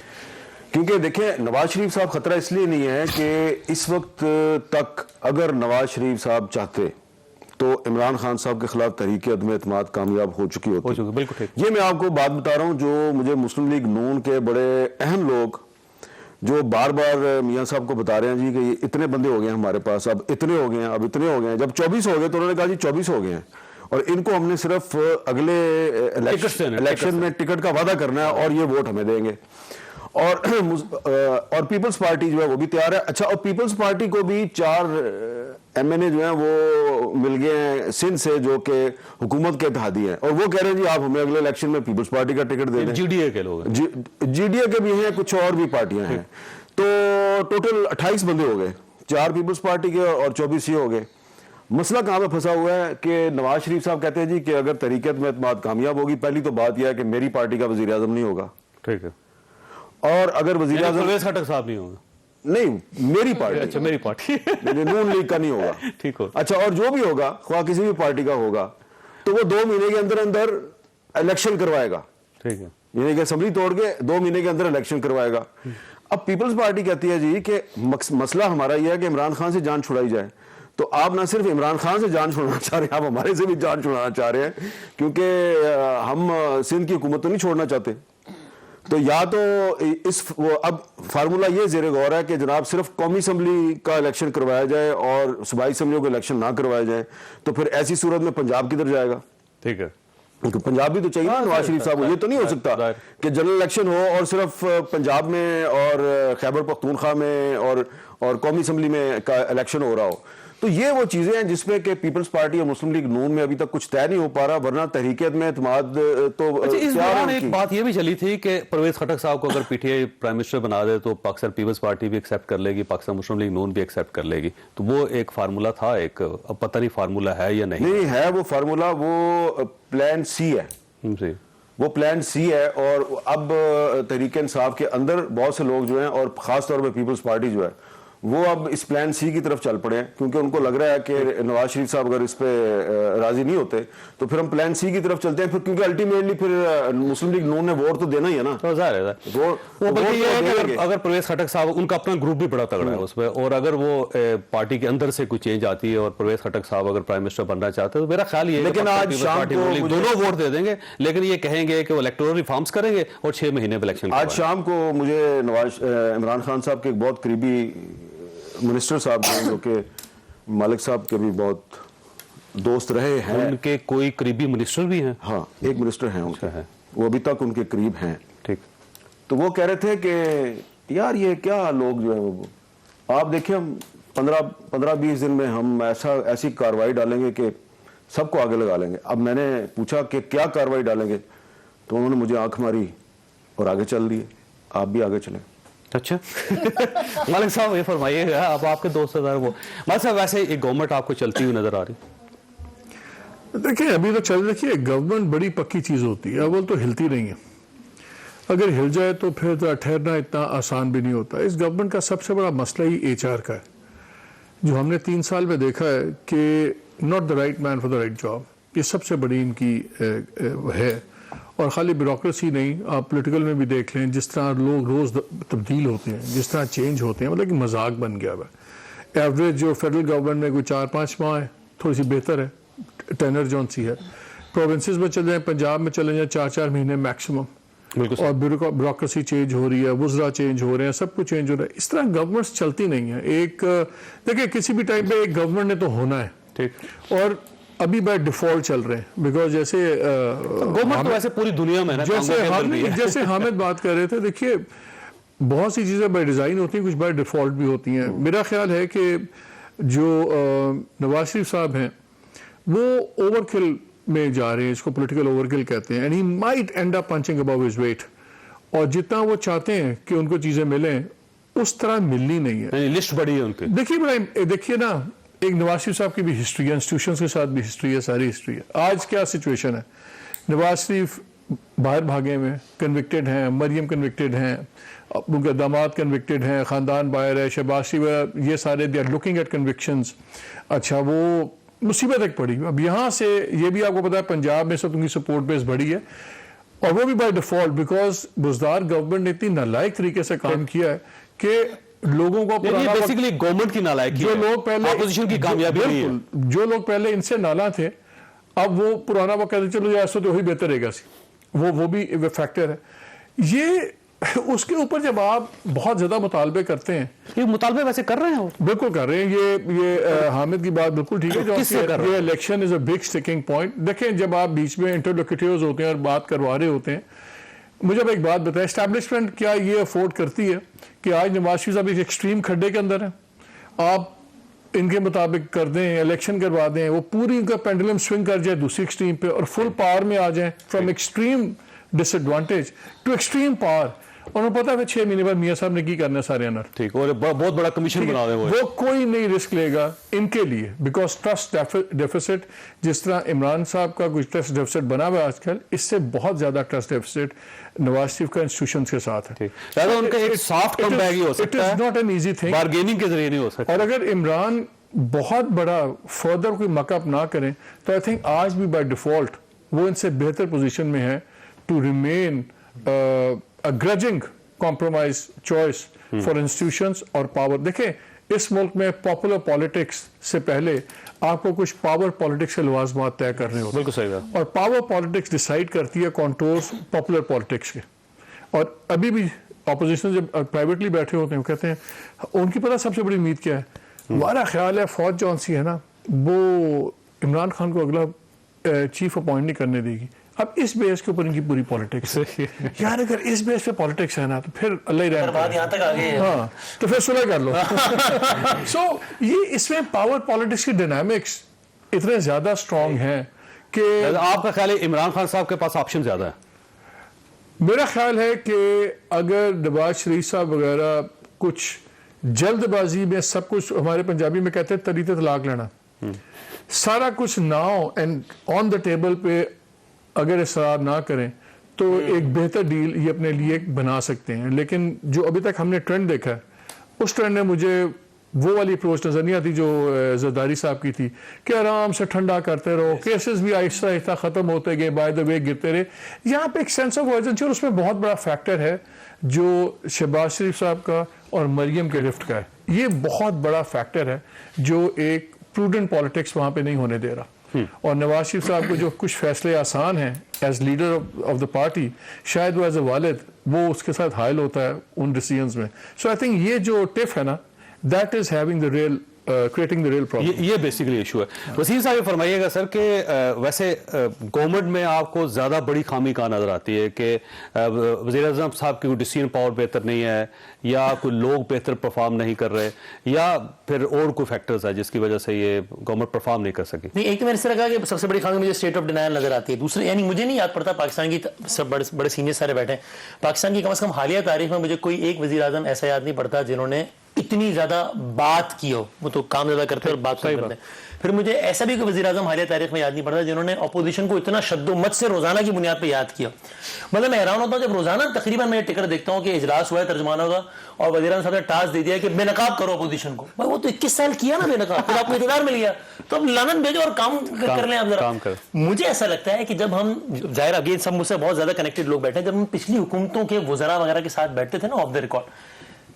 D: क्योंकि देखें, नवाज शरीफ साहब खतरा इसलिए नहीं है कि इस वक्त तक अगर नवाज शरीफ साहब चाहते तो इमरान खान साहब के खिलाफ तहरीक अदम एतमाद कामयाब हो चुकी होती।
A: बिल्कुल ठीक।
D: ये मैं आपको बात बता रहा हूँ जो मुझे मुस्लिम लीग नून के बड़े अहम लोग जो बार बार मियाँ साहब को बता रहे हैं जी कि इतने बंदे हो गए हैं हमारे पास, अब इतने हो गए हैं, अब इतने हो गए हैं। जब 24 हो गए तो उन्होंने कहा जी 24 हो गए हैं और इनको हमने सिर्फ अगले इलेक्शन में टिकट का वादा करना है और ये वोट हमें देंगे। और पीपल्स पार्टी जो है वो भी तैयार है। अच्छा, और पीपल्स पार्टी को भी 4 MNA जो हैं वो मिल गए हैं सिंध से जो कि हुकूमत के इत्तेहादी हैं और वो कह रहे हैं जी आप हमें अगले इलेक्शन में पीपल्स पार्टी का टिकट दे दें।
A: GDA के लोग,
D: GDA के भी हैं, कुछ और भी पार्टियां हैं। तो टोटल 28 बंदे हो गए, 4 पीपल्स पार्टी के और 24 ये हो गए। मसला कहाँ पे फंसा हुआ है कि नवाज शरीफ साहब कहते हैं जी कि अगर तहरीक अदम एतमाद कामयाब होगी, पहली तो बात यह है कि मेरी पार्टी का वजीर आजम नहीं होगा।
A: ठीक है।
D: और अगर वजीर आजम
A: परवेज खटक साहब नहीं होगा,
D: नहीं, मेरी पार्टी।
A: अच्छा, मेरी पार्टी
D: नून लीग का नहीं होगा।
A: ठीक हो।
D: अच्छा, और जो भी होगा, ख्वाह किसी भी पार्टी का होगा, तो वो 2 महीने के अंदर अंदर इलेक्शन करवाएगा।
A: ठीक है।
D: यानी कि असेंबली तोड़ के 2 महीने के अंदर इलेक्शन करवाएगा। अब पीपल्स पार्टी कहती है जी कि मसला हमारा यह है कि इमरान खान से जान छुड़ाई जाए। तो आप ना सिर्फ इमरान खान से जान छुड़ाना चाह रहे हैं, आप हमारे से भी जान छुड़ाना चाह रहे हैं, क्योंकि हम सिंध की हुकूमत तो नहीं छोड़ना चाहते। तो या तो अब फार्मूला ये जेरे गौर है कि जनाब सिर्फ कौमी असम्बली का इलेक्शन करवाया जाए और सूबाई असम्बलियों का इलेक्शन ना करवाया जाए, तो फिर ऐसी सूरत में पंजाब किधर जाएगा?
A: ठीक है।
D: क्योंकि पंजाब भी तो चाहिए ना नवाज शरीफ साहब को। ये तो नहीं हो सकता कि जनरल इलेक्शन हो और सिर्फ पंजाब में और खैबर पख्तूनख्वा में और कौमी असम्बली में का इलेक्शन हो रहा हो। तो ये वो चीजें हैं जिसमें कि पीपल्स पार्टी और मुस्लिम लीग नून में अभी तक कुछ तय नहीं हो पा रहा, वरना तहरीक अदम एतमाद तो
A: अच्छा, इस दौरान एक बात ये भी चली थी कि परवेज खटक साहब को अगर PTI प्राइम मिनिस्टर बना दे तो पाकिस्तान पीपल्स पार्टी भी एक्सेप्ट कर लेगी, पाकिस्तान मुस्लिम लीग नून भी एक्सेप्ट कर लेगी। तो वो एक फार्मूला था, एक अब पता नहीं फार्मूला है या नहीं
D: है। वो फार्मूला वो प्लान C है
A: जी,
D: वो प्लान C है। और अब तहरीक इंसाफ के अंदर बहुत से लोग जो हैं और खास तौर पर पीपल्स पार्टी जो है वो अब इस प्लान C की तरफ चल पड़े हैं, क्योंकि उनको लग रहा है कि नवाज शरीफ साहब अगर इस पे राजी नहीं होते तो फिर हम प्लान C की तरफ चलते हैं। फिर क्योंकि अल्टीमेटली फिर मुस्लिम लीग नून ने वोट तो देना ही है ना।
A: तो जाहिर है वो बल्कि ये है कि अगर परवेज खटक साहब, उनका अपना ग्रुप भी बड़ा तगड़ा है उसमें, और अगर वो पार्टी के अंदर से कोई चेंज आती है और परवेज खटक साहब अगर प्राइम मिनिस्टर बनना चाहते हैं तो मेरा ख्याल ये है,
D: लेकिन आज शाम को
A: दोनों वोट दे देंगे, लेकिन ये कहेंगे कि वो इलेक्टोरल रिफॉर्म्स करेंगे और 6 महीने में इलेक्शन।
D: आज शाम को मुझे इमरान खान साहब के एक बहुत करीबी मिनिस्टर साहब जो कि मालिक साहब के भी बहुत दोस्त रहे हैं,
A: उनके कोई करीबी मिनिस्टर भी हैं?
D: हाँ, एक मिनिस्टर हैं उनके, वो अभी तक उनके करीब हैं।
A: ठीक।
D: तो वो कह रहे थे कि यार ये क्या लोग जो है वो, आप देखिए हम 15-20 दिन में हम ऐसी कार्रवाई डालेंगे कि सबको आगे लगा लेंगे। अब मैंने पूछा कि क्या कार्रवाई डालेंगे, तो उन्होंने मुझे आंख मारी और आगे चल दिए। आप भी आगे चलें।
A: अच्छा मालिक साहब ये फरमाइएगा, अब आपके दोस्त वो मालिक साहब वैसे एक गवर्नमेंट आपको चलती हुई नजर आ रही?
H: देखिए अभी तो चल, देखिए गवर्नमेंट बड़ी पक्की चीज होती है, अव्वल तो हिलती नहीं है। अगर हिल जाए तो फिर तो ठहरना इतना आसान भी नहीं होता। इस गवर्नमेंट का सबसे बड़ा मसला ही HR का है, जो हमने 3 साल में देखा है कि not the right man for the right job. ये सबसे बड़ी इनकी है। और खाली ब्यूरोक्रेसी नहीं, आप पॉलिटिकल में भी देख लें, जिस तरह लोग रोज तब्दील होते हैं, जिस तरह चेंज होते हैं, मतलब कि मजाक बन गया हुआ है। एवरेज जो फेडरल गवर्नमेंट में कोई 4-5 माह है, थोड़ी सी बेहतर है टेनर जौन सी है। प्रोविंसेस में चले जाए, पंजाब में चले जाए 4-4 महीने मैक्सिमम। और ब्यूरोक्रेसी चेंज हो रही है, वुज़रा चेंज हो रहे हैं, सब कुछ चेंज हो रहा है। इस तरह गवर्नमेंट्स चलती नहीं है। एक देखिए किसी भी टाइम पे एक गवर्नमेंट ने तो होना है, ठीक, और अभी बाय डिफॉल्ट चल रहे हैं। बिकॉज जैसे
A: गवर्नमेंट तो वैसे पूरी दुनिया में
H: जैसे हामिद बात कर रहे थे, देखिए बहुत सी चीज़ें बाय डिज़ाइन होती हैं, कुछ बाय डिफॉल्ट भी होती हैं। मेरा ख्याल है कि जो नवाज शरीफ साहब हैं वो ओवरकिल में जा रहे हैं, इसको पॉलिटिकल ओवरकिल कहते हैं। And he might and up punching above his weight, और जितना वो चाहते हैं कि उनको चीज़ें मिलें उस तरह मिलनी नहीं है।
A: लिस्ट बड़ी है उनकी।
H: देखिए ना, एक नवाज शरीफ साहब की भी हिस्ट्री है, इंस्टीट्यूशंस के साथ भी हिस्ट्री है, सारी हिस्ट्री है। आज क्या सिचुएशन है, नवाज शरीफ बाहर भागे हुए कन्विक्टेड हैं, मरियम कन्विक्टेड हैं, उनके दामाद कन्विक्टेड हैं, ख़ानदान बाहर है, शहबाज शरीफ, ये सारे they are looking at convictions. अच्छा, वो मुसीबत एक पड़ी। अब यहाँ से ये भी आपको पता है पंजाब में सब उनकी सपोर्ट बेस बढ़ी है, और वो भी by default, because Buzdar government ने इतनी नालायक तरीके से काम किया है कि लोगों को
A: बेसिकली गवर्नमेंट की नालायकी
H: जो लोग पहले
A: ऑपोजिशन की कामयाबी नहीं है।
H: बिल्कुल, जो लोग पहले इनसे नाला थे, अब वो पुराना वो कहते चलो यार ऐसा तो वही बेहतर रहेगा, वो भी फैक्टर है। ये उसके ऊपर जब आप बहुत ज्यादा मुतालबे करते हैं,
A: ये मुतालबे वैसे कर रहे हैं वो?
H: बिल्कुल कर रहे हैं। ये हामिद की बात बिल्कुल ठीक है, जो ये election is a big sticking point. देखें, जब आप बीच में इंटरलोक्यूटर्स होते हैं और बात करवा रहे होते हैं, मुझे अब एक बात बताएं, एस्टैब्लिशमेंट क्या ये अफोर्ड करती है कि आज नवाज शरीफ साहब एक एक्सट्रीम खड्डे के अंदर है, आप इनके मुताबिक कर दें, इलेक्शन करवा दें, वो पूरी इनका पेंडुलम स्विंग कर जाए दूसरी एक्सट्रीम पे और फुल पावर में आ जाए, from extreme disadvantage to extreme power. और उन्हें पता है 6 महीने बाद मियां साहब ने की करना सारे अनर,
A: ठीक, और बहुत बड़ा कमीशन बना दें
H: वो कोई नहीं रिस्क लेगा इनके लिए, बिकॉज ट्रस्ट डेफिसिट, जिस तरह इमरान साहब का कुछ ट्रस्ट डेफिसिट बना हुआ है आजकल, इससे बहुत ज्यादा ट्रस्ट डेफिसिट नवाज शरीफ का इंस्टीट्यूशन के साथ है।
A: उनका एक सॉफ्ट कमबैक ही हो सकता है,
H: it is not an easy thing,
A: bargaining के जरिए नहीं हो सकता।
H: और अगर इमरान बहुत बड़ा फर्दर कोई मकअप ना करें तो आई थिंक आज भी बाय डिफॉल्ट वो इनसे बेहतर पोजीशन में है to remain a grudging compromise choice for institutions और पावर। देखें, इस मुल्क में पॉपुलर पॉलिटिक्स से पहले आपको कुछ पावर पॉलिटिक्स के लवाजमात तय करने होते हैं।
A: बिल्कुल सही बात।
H: और पावर पॉलिटिक्स डिसाइड करती है कॉन्टोर्स पॉपुलर पॉलिटिक्स के। और अभी भी ऑपोजिशन जब प्राइवेटली बैठे होते हैं, वो कहते हैं उनकी पता सबसे बड़ी उम्मीद क्या है, हमारा ख्याल है फौज जौन सी है ना, वो इमरान खान को अगला चीफ अपॉइंट नहीं करने देगी। अब इस बेस के ऊपर इनकी पूरी पॉलिटिक्स है यार, अगर इस बेस पे पॉलिटिक्स है ना तो फिर अल्लाह ही रहम
I: बात यहाँ तक आ गई है।
H: हाँ, तो फिर सुलह कर लो। सो ये इसमें पावर पॉलिटिक्स की डायनामिक्स इतने ज्यादा स्ट्रांग हैं कि
A: आपका ख्याल है इमरान खान साहब के पास ऑप्शन ज्यादा है?
H: मेरा ख्याल है कि अगर नवाज शरीफ साहब वगैरह कुछ जल्दबाजी में सब कुछ, हमारे पंजाबी में कहते हैं तरीके तलाक लेना, सारा कुछ now and on the table पे अगर इसरार ना करें तो एक बेहतर डील ये अपने लिए बना सकते हैं। लेकिन जो अभी तक हमने ट्रेंड देखा है, उस ट्रेंड ने मुझे वो वाली अप्रोच नजर नहीं आती जो जरदारी साहब की थी कि आराम से ठंडा करते रहो, केसेस भी आहिस्ता आहिस्ता खत्म होते गए, बाय द वे गिरते रहे। यहाँ पे एक सेंस ऑफ अर्जेंसी, और उसमें बहुत बड़ा फैक्टर है जो शहबाज शरीफ साहब का और मरियम के लिफ्ट का है। ये बहुत बड़ा फैक्टर है जो एक प्रूडेंट पॉलिटिक्स वहां पे नहीं होने दे रहा। और नवाज शरीफ साहब को जो कुछ फैसले आसान हैं as leader of the party, शायद वो एज अ वालिद वो उसके साथ हायल होता है उन डिसीजंस में। सो आई थिंक ये जो टिफ है ना, that is having the real creating the real problem.
A: ये बेसिकली इशू है। वसीम साहब, ये फरमाइएगा सर कि वैसे गवर्नमेंट में आपको ज्यादा बड़ी खामी कहाँ नजर आती है कि वज़ीर आज़म साहब की डिसीजन पावर बेहतर नहीं है, या कोई लोग बेहतर परफॉर्म नहीं कर रहे, या फिर और कोई फैक्टर्स है जिसकी वजह से ये गवर्नमेंट परफॉर्म नहीं कर सकी?
I: नहीं, एक तो मैंने इस तरह कहा कि सबसे बड़ी खामी मुझे स्टेट ऑफ डिनायल नजर आती है। दूसरे, यानी मुझे नहीं याद पड़ता, पाकिस्तान की सब बड़े सीनियर सारे बैठे हैं, पाकिस्तान की कम से कम हालिया तारीख में मुझे कोई एक वज़ीर आज़म ऐसा याद नहीं पड़ता जिन्होंने इतनी ज्यादा बात की हो। वो तो काम ज्यादा करते हैं और बात करते हैं। फिर मुझे ऐसा भी कोई वज़ीर आज़म हालिया तारीख में याद नहीं पड़ता जिन्होंने अपोजिशन को इतना शद्दोमत से रोजाना की बुनियाद पर याद किया। मतलब मैं हैरान होता हूँ जब रोजाना तकरीबन मैं टिकट देखता हूँ कि इजलास हुआ है, तर्जुमान होगा, और वज़ीर आज़म साहब ने टास्क दे दिया कि बेनकाब करो अपोजिशन को। भाई वो तो 21 साल किया ना बेनकाब, फिर आपको इक़्तिदार मिल गया, तो अब लानत भेजो और काम कर लें आप जरा। मुझे ऐसा लगता है कि जब हम, जाहिर अब सब मुझसे बहुत ज्यादा कनेक्टेड लोग बैठे हैं, जब हम पिछली हुकूमतों के वज़रा वगैरह के साथ बैठते थे ना of the record,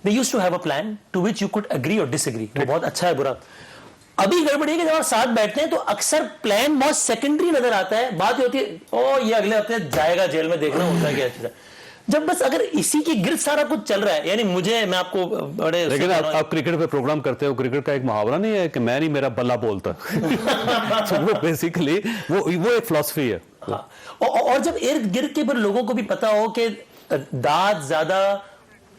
I: they used to have a plan to which you could agree or disagree. वो बहुत अच्छा है, बुरा। अभी गड़बड़ी है कि जब आप साथ बैठते हैं तो अक्सर प्लान बहुत सेकेंडरी नजर आता है। बात ये होती है, ओ ये अगले हफ्ते जाएगा जेल में, देखना होता है क्या चीज है। जब बस अगर इसी की गिर्द सारा कुछ चल रहा है, यानी मैं आपको बड़े,
A: लेकिन आप क्रिकेट पे प्रोग्राम करते हो, क्रिकेट का एक मुहावरा नहीं है कि मैं नहीं मेरा बल्ला बोलता। तो वो बेसिकली वो एक फिलॉसफी है।
I: हाँ। और जब इर्द गिर्द के पर लोगों को भी पता हो कि दाद ज्यादा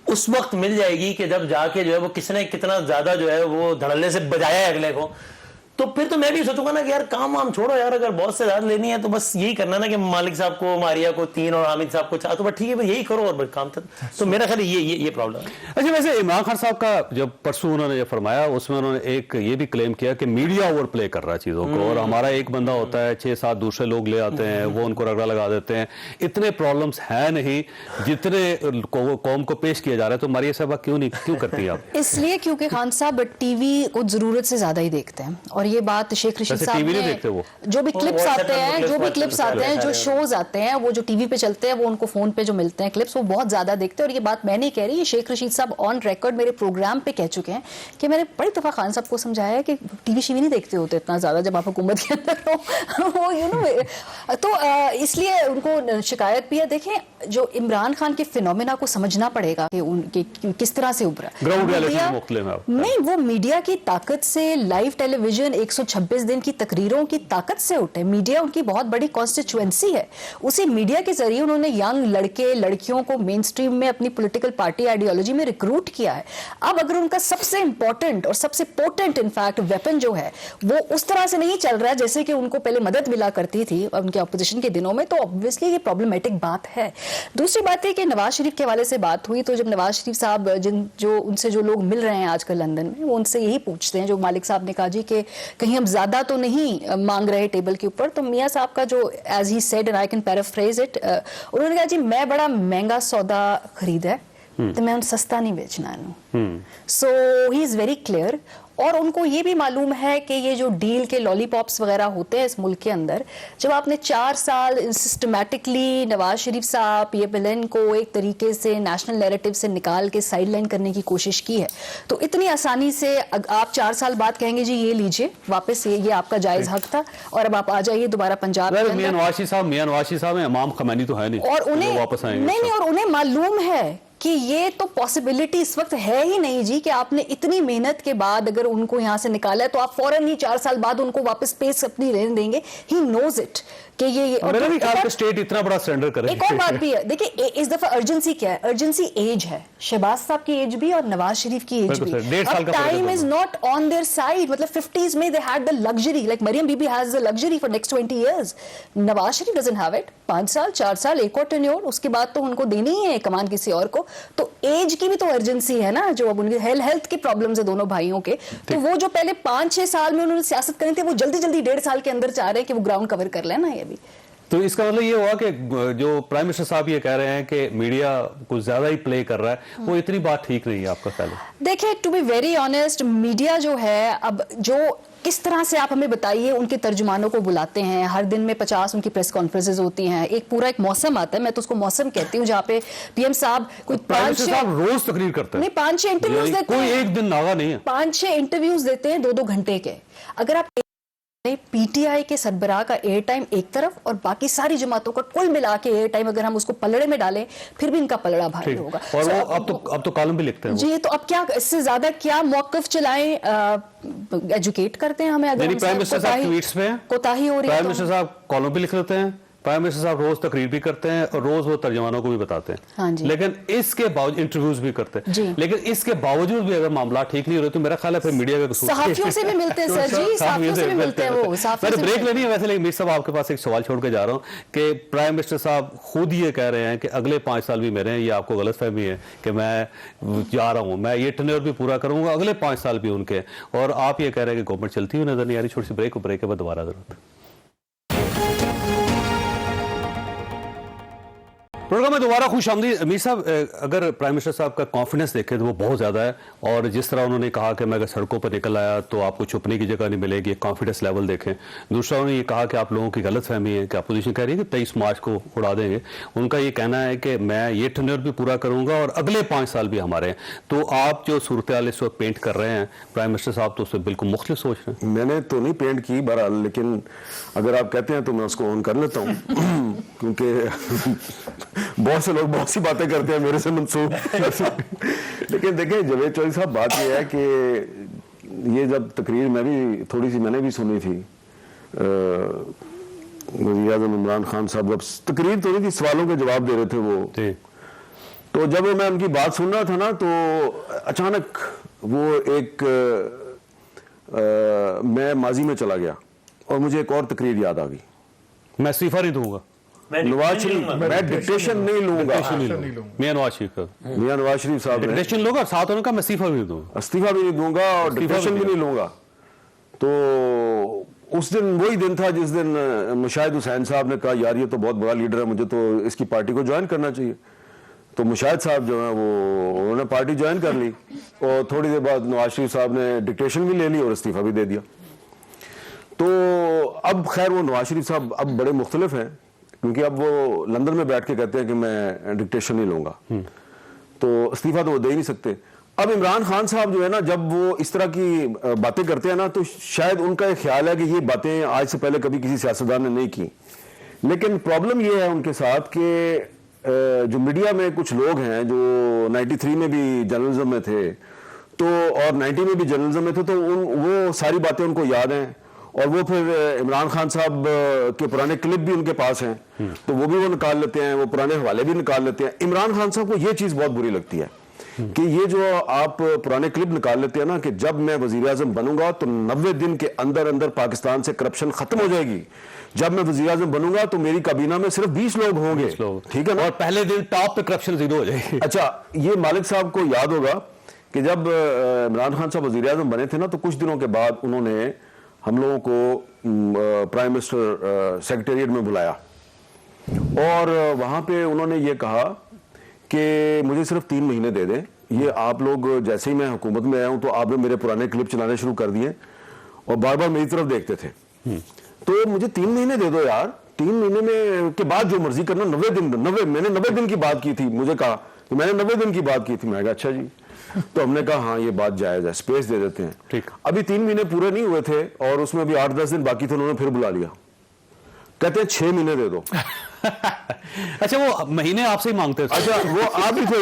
I: उस वक्त मिल जाएगी कि जब जाके जो है वो किसने कितना ज्यादा जो है वो धड़ल्ले से बजाया है अगले को, तो फिर तो मैं भी सोचूंगा ना कि यार काम वाम छोड़ो यार, अगर बॉस से ज्यादा लेनी है तो बस यही करना ना कि मालिक साहब को, मारिया को 3 और हामिद साहब को 4, तो बस ठीक है भाई यही करो और बस काम तक। तो मेरा ख्याल ये प्रॉब्लम है।
A: अच्छा, वैसे इमरान खान साहब का जब परसों उन्होंने ये फरमाया, उसमें उन्होंने एक ये भी क्लेम किया कि मीडिया ओवर प्ले कर रहा है चीजों को, और हमारा एक बंदा होता है, 6-7 दूसरे लोग ले आते हैं, वो उनको रगड़ा लगा देते हैं। इतने प्रॉब्लम्स है नहीं जितने कौम को पेश किया जा रहा है। तो मारिया साहब क्यों करती है आप?
G: इसलिए क्योंकि खान साहब टीवी को जरूरत से ज्यादा ही देखते हैं, और ये बात शेख रशीद
A: वैसे
G: साहब
A: टीवी नहीं
G: ने,
A: देखते वो?
G: जो भी क्लिप्स
I: WhatsApp
G: आते
I: में
G: हैं, जो भी क्लिप्स आते हैं, जो शोज आते हैं, वो जो टीवी पे चलते हैं, वो उनको फोन पे जो मिलते हैं क्लिप्स, वो बहुत ज्यादा देखते हैं। और ये बात मैं नहीं कह रही, ये शेख रशीद साहब ऑन रिकॉर्ड मेरे प्रोग्राम पे कह चुके हैं कि मैंने बड़ी दफा खान साहब को समझाया है कि टीवी शीवी नहीं देखते होते इतना ज्यादा जब आप हुकूमत के अंदर हो, वो यू नो। तो इसलिए उनको शिकायत भी है। देखें, जो इमरान खान के फिनोमेना को समझना पड़ेगा कि उनके किस तरह से उभरा।
A: ग्राउंड रियलिटी
G: मीडिया-
A: में मुख्तलिफ है।
G: नहीं, वो मीडिया की ताकत से, लाइव टेलीविजन 126 दिन की तकरीरों की ताकत से उठे। मीडिया उनकी बहुत बड़ी कॉन्स्टिट्यूएंसी है। उसी मीडिया के जरिए उन्होंने यंग लड़के लड़कियों को मेन स्ट्रीम में अपनी पॉलिटिकल पार्टी आइडियोलॉजी में रिक्रूट किया है। अब अगर उनका सबसे इंपॉर्टेंट और सबसे पोटेंट इनफैक्ट वेपन जो है वो उस तरह से नहीं चल रहा है जैसे कि उनको पहले मदद मिला करती थी उनके अपोजिशन के दिनों में, तो ऑब्वियसली ये प्रॉब्लमेटिक बात है। दूसरी बात है कि नवाज शरीफ के हवाले से बात हुई, तो जब नवाज शरीफ साहब उनसे जो लोग मिल रहे हैं आजकल लंदन में, वो उनसे यही पूछते हैं, जो मालिक साहब ने कहा जी कि कहीं हम ज्यादा तो नहीं मांग रहे टेबल के ऊपर। तो मियां साहब का जो as he said and I can paraphrase it, उन्होंने कहा जी मैं बड़ा महंगा सौदा खरीदा है तो मैं उन सस्ता नहीं बेचना है। सो ही इज वेरी क्लियर। और उनको ये भी मालूम है कि ये जो डील के लॉलीपॉप्स वगैरह होते हैं इस मुल्क के अंदर, जब आपने 4 साल सिस्टमैटिकली नवाज शरीफ साहब ये बिलन को एक तरीके से नेशनल नैरेटिव से निकाल के साइडलाइन करने की कोशिश की है, तो इतनी आसानी से आप 4 साल बाद कहेंगे जी ये लीजिए वापस, ये आपका जायज हक था और अब आप आ जाइए दोबारा पंजाब के अंदर।
A: मियां नवाज शरीफ साहब इमाम खमैनी तो है नहीं,
G: और उन्हें
A: वापस आएंगे।
G: नहीं, और उन्हें मालूम है कि ये तो पॉसिबिलिटी इस वक्त है ही नहीं जी कि आपने इतनी मेहनत के बाद अगर उनको यहां से निकाला है तो आप फौरन ही 4 साल बाद उनको वापस पेस अपनी लेने देंगे। ही नोज इट कि ये और
A: मेरा भी ख्याल स्टेट इतना बड़ा सरेंडर करे।
G: एक और बात भी है, देखिए इस दफा अर्जेंसी क्या है, अर्जेंसी एज है, शहबाज साहब की एज भी और नवाज शरीफ की एज भी।
A: 1.5 साल का
G: time is not on their side, मतलब 50s में they had the luxury, like Maryam Bibi has the luxury for next 20 years. Nawaz Sharif doesn't have it. 5 साल 4 साल एक और टेन्योर, उसके बाद तो उनको देनी ही है कमान किसी और को। तो एज की भी तो अर्जेंसी है ना, जो अब उनके हेल्थ के प्रॉब्लम्स है दोनों भाइयों के, तो वो जो पहले 5-6 साल में उन्होंने सियासत करी थी वो जल्दी जल्दी 1.5 साल के अंदर चाह रहे हैं कि वो ग्राउंड कवर कर लेना ये भी।
A: तो इसका मतलब ये हुआ कि जो प्राइम मिनिस्टर साहब ये कह रहे हैं कि मीडिया कुछ ज्यादा ही प्ले कर रहा है, वो इतनी बात ठीक नहीं है आपका ख्याल है? देखिए,
G: to be very honest, media जो है अब जो किस तरह से आप हमें बताइए, उनके तर्जुमानों को बुलाते हैं, हर दिन में 50 उनकी प्रेस कॉन्फ्रेंसेज होती हैं, एक पूरा एक मौसम आता है, मैं तो उसको मौसम कहती हूँ, जहाँ पे पीएम साहब कोई 5-6
A: रोज तकरीर करते हैं,
G: नहीं 5-6 इंटरव्यूज देते
A: कोई
G: हैं,
A: एक दिन नागा नहीं है,
G: 5-6 इंटरव्यूज देते हैं 2-2 घंटे के। अगर आप पीटीआई के सरबराह का एयर टाइम एक तरफ और बाकी सारी जमातों का कुल मिला के एयर टाइम अगर हम उसको पलड़े में डालें फिर भी इनका पलड़ा भारी होगा।
A: और वो अब तो कॉलम भी लिखते हैं
G: जी। तो अब क्या इससे ज्यादा क्या मौकफ चलाएं, एजुकेट करते हैं हमें। अगर
A: प्राइम मिनिस्टर साहब ट्वीट्स पे
G: कोताही हो रही है,
A: प्राइम मिनिस्टर साहब कॉलम भी लिख लेते हैं, प्राइम मिनिस्टर साहब रोज तकरीर भी करते हैं और रोज वो तर्जुमानों को भी बताते हैं।
G: हाँ जी।
A: लेकिन इसके बावजूद इंटरव्यूज भी करते हैं
G: जी।
A: लेकिन इसके बावजूद भी अगर मामला ठीक नहीं हो रहे तो मेरा ख्याल है फिर मीडिया का कसूर।
G: सहाफियों से भी मिलते हैं सर जी, सहाफियों से भी मिलते हैं वो।
A: मैंने ब्रेक लेनी है वैसे, लेकिन मीर साहब आपके पास एक सवाल छोड़ के जा रहा हूँ कि प्राइम मिनिस्टर साहब खुद ये कह रहे हैं कि अगले 5 साल भी मेरे हैं, ये आपको गलतफहमी है कि मैं जा रहा हूँ, मैं ये टेन्योर भी पूरा करूंगा, अगले 5 साल भी उनके, और आप ये कह रहे हैं कि गवर्नमेंट चलती हुई नजर नहीं आ रही। छोटी सी ब्रेक के बाद दोबारा जरूरत। प्रोग्राम में दोबारा खुशामदीद। मीर साहब, अगर प्राइम मिनिस्टर साहब का कॉन्फिडेंस देखें तो वो बहुत ज़्यादा है, और जिस तरह उन्होंने कहा कि मैं अगर सड़कों पर निकल आया तो आपको छुपने की जगह नहीं मिलेगी, कॉन्फिडेंस लेवल देखें। दूसरा उन्होंने ये कहा कि आप लोगों की गलतफहमी है कि अपोजिशन कह रही है कि 23 मार्च को उड़ा देंगे, उनका ये कहना है कि मैं ये टेन्योर भी पूरा करूंगा और अगले 5 साल भी हमारे हैं। तो आप जो सूरत हाल इस वक्त पेंट कर रहे हैं, प्राइम मिनिस्टर साहब तो उससे बिल्कुल मुख्तलिफ सोच रहे हैं।
D: मैंने तो नहीं पेंट की बहरहाल, लेकिन अगर आप कहते हैं तो मैं उसको ऑन कर लेता हूँ क्योंकि बहुत से लोग बहुत सी बातें करते हैं मेरे से मंसूब लेकिन देखिए जावेद चौधरी साहब, बात यह है कि ये जब तकरीर मैंने भी सुनी थी, वज़ीर आज़म इमरान खान साहब जब तकरीर तो नहीं थी, सवालों के जवाब दे रहे थे वो, तो जब मैं उनकी बात सुन रहा था ना तो अचानक वो एक मैं माजी में चला गया और मुझे एक और तकरीर याद आ गई।
A: मैं इस्तीफा नहीं दूंगा,
D: नवाज शरीफ, मैं डिक्टेशन नहीं लूंगा।
A: मियां नवाज शरीफ का,
D: मियां नवाज शरीफ साहब ने
A: डिक्टेशन लूंगा, साथ उन्होंने कहा मैं इस्तीफा भी नहीं दूंगा।
D: इस्तीफा भी नहीं दूंगा और डिक्टेशन भी नहीं लूंगा। तो उस दिन वही दिन था जिस दिन मुशाहिद हुसैन साहब ने कहा यार ये तो बहुत बड़ा लीडर है, मुझे तो इसकी पार्टी को ज्वाइन करना चाहिए। तो मुशाहिद साहब जो है वो उन्होंने पार्टी ज्वाइन कर ली और थोड़ी देर बाद नवाज शरीफ साहब ने डिक्टेशन भी ले ली और इस्तीफा भी दे दिया। तो अब खैर वो नवाज शरीफ साहब अब बड़े मुख्तलिफ हैं, क्योंकि अब वो लंदन में बैठ के कहते हैं कि मैं डिक्टेशन नहीं लूंगा, तो इस्तीफा तो वो दे ही नहीं सकते। अब इमरान खान साहब जो है ना, जब वो इस तरह की बातें करते हैं ना, तो शायद उनका एक ख्याल है कि ये बातें आज से पहले कभी किसी सियासतदान ने नहीं की। लेकिन प्रॉब्लम ये है उनके साथ कि जो मीडिया में कुछ लोग हैं जो 93 में भी जर्नलिज्म में थे तो और 90 में भी जर्नलिज्म में थे, तो वो सारी बातें उनको याद हैं और वो फिर इमरान खान साहब के पुराने क्लिप भी उनके पास हैं, तो वो भी वो निकाल लेते हैं, वो पुराने हवाले भी निकाल लेते हैं। इमरान खान साहब को ये चीज़ बहुत बुरी लगती है कि ये जो आप पुराने क्लिप निकाल लेते हैं ना, कि जब मैं वजीर आजम बनूंगा तो 90 दिन के अंदर अंदर पाकिस्तान से करप्शन खत्म हो जाएगी, जब मैं वजीर आजम बनूंगा तो मेरी काबीना में सिर्फ 20 लोग होंगे, ठीक है ना,
A: और पहले दिन टॉप पे करप्शन जीरो हो जाएगी।
D: अच्छा, ये मालिक साहब को याद होगा कि जब इमरान खान साहब वजीर आजम बने थे ना, तो कुछ दिनों के बाद उन्होंने हम लोगों को प्राइम मिनिस्टर सेक्रेटेरिएट में बुलाया और वहां पे उन्होंने ये कहा कि मुझे सिर्फ 3 महीने दे दें, ये आप लोग जैसे ही मैं हुकूमत में आया हूं तो आपने मेरे पुराने क्लिप चलाने शुरू कर दिए और बार बार मेरी तरफ देखते थे, तो मुझे 3 महीने दे दो यार, 3 महीने में के बाद जो मर्जी करना, 90 दिन, मैंने 90 दिन की बात की थी, मुझे कहा कि मैंने 90 दिन की बात की थी। मैं कहा अच्छा जी, तो हमने कहा हाँ ये बात जायज है, स्पेस दे देते हैं।
A: ठीक।
D: अभी 3 महीने पूरे नहीं हुए थे और उसमें भी 8-10 दिन बाकी थे, उन्होंने फिर बुला लिया, कहते हैं 6 महीने दे दो।
A: अच्छा, वो महीने आपसे ही मांगते थे?
D: अच्छा, वो आप भी थे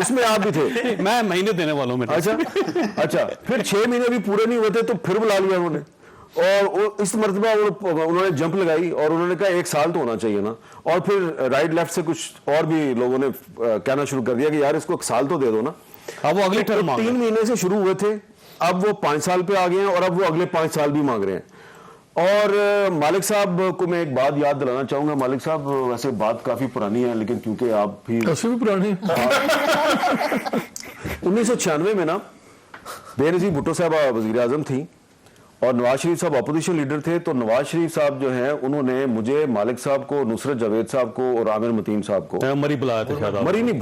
D: उसमें आप भी थे?
A: मैं महीने देने वाला हूं।
D: अच्छा, फिर 6 महीने भी पूरे नहीं हुए थे तो फिर बुला लिया उन्होंने, और इस मरतबा उन्होंने जंप लगाई और उन्होंने कहा 1 साल तो होना चाहिए ना, और फिर राइट लेफ्ट से कुछ और भी लोगों ने कहना शुरू कर दिया कि यार इसको 1 साल तो दे दो ना।
A: अब वो अगली टर्म
D: 3 महीने से शुरू हुए थे, अब वो 5 साल पे आ गए हैं और अब वो अगले 5 साल भी मांग रहे हैं। और मालिक साहब को मैं एक बात याद दिलाना चाहूंगा। मालिक साहब, वैसे बात काफी पुरानी है, लेकिन क्योंकि आप भी
H: पुरानी
D: 1996 में ना बेनजीर भुट्टो साहब वजीर आजम थी और नवाज शरीफ साहब अपोजिशन लीडर थे, तो नवाज शरीफ साहब जो हैं उन्होंने मुझे, मालिक साहब को, नुसरत जावेद साहब को और आमिर मतीन साहब को,
A: मरी बुलाया था शायद,
D: मरी नहीं,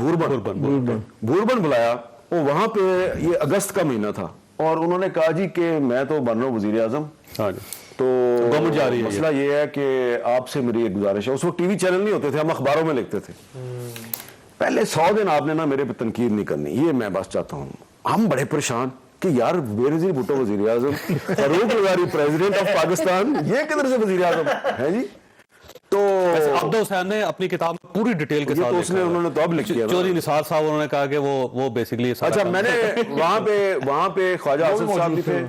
D: भूरबन बुलाया, और वहां पे ये अगस्त का महीना था और उन्होंने कहा जी कि मैं तो बन रहा हूँ वजीर आजम, तो
A: गवर्नमेंट जा रही है,
D: मसला ये है कि आपसे मेरी एक गुजारिश है। उस वक्त टीवी चैनल नहीं होते थे, हम अखबारों में लिखते थे। पहले 100 दिन आपने ना मेरे पे तनकीद नहीं करनी, ये मैं बस चाहता हूँ। हम बड़े परेशान कि यार बेनजीर भुट्टो वजीर आजम, फारूक लगारी प्रेसिडेंट ऑफ पाकिस्तान, ये किधर से वजीर आजम है जी। तो
A: अब्दुल हुसैन ने अपनी किताब में पूरी डिटेल के साथ,
D: तो उसने उन्होंने तो अब लिख दिया,
A: चौधरी निसार साहब उन्होंने कहा कि वो बेसिकली।
D: अच्छा, मैंने वहां पे ख्वाजा आसिफ साहब भी थे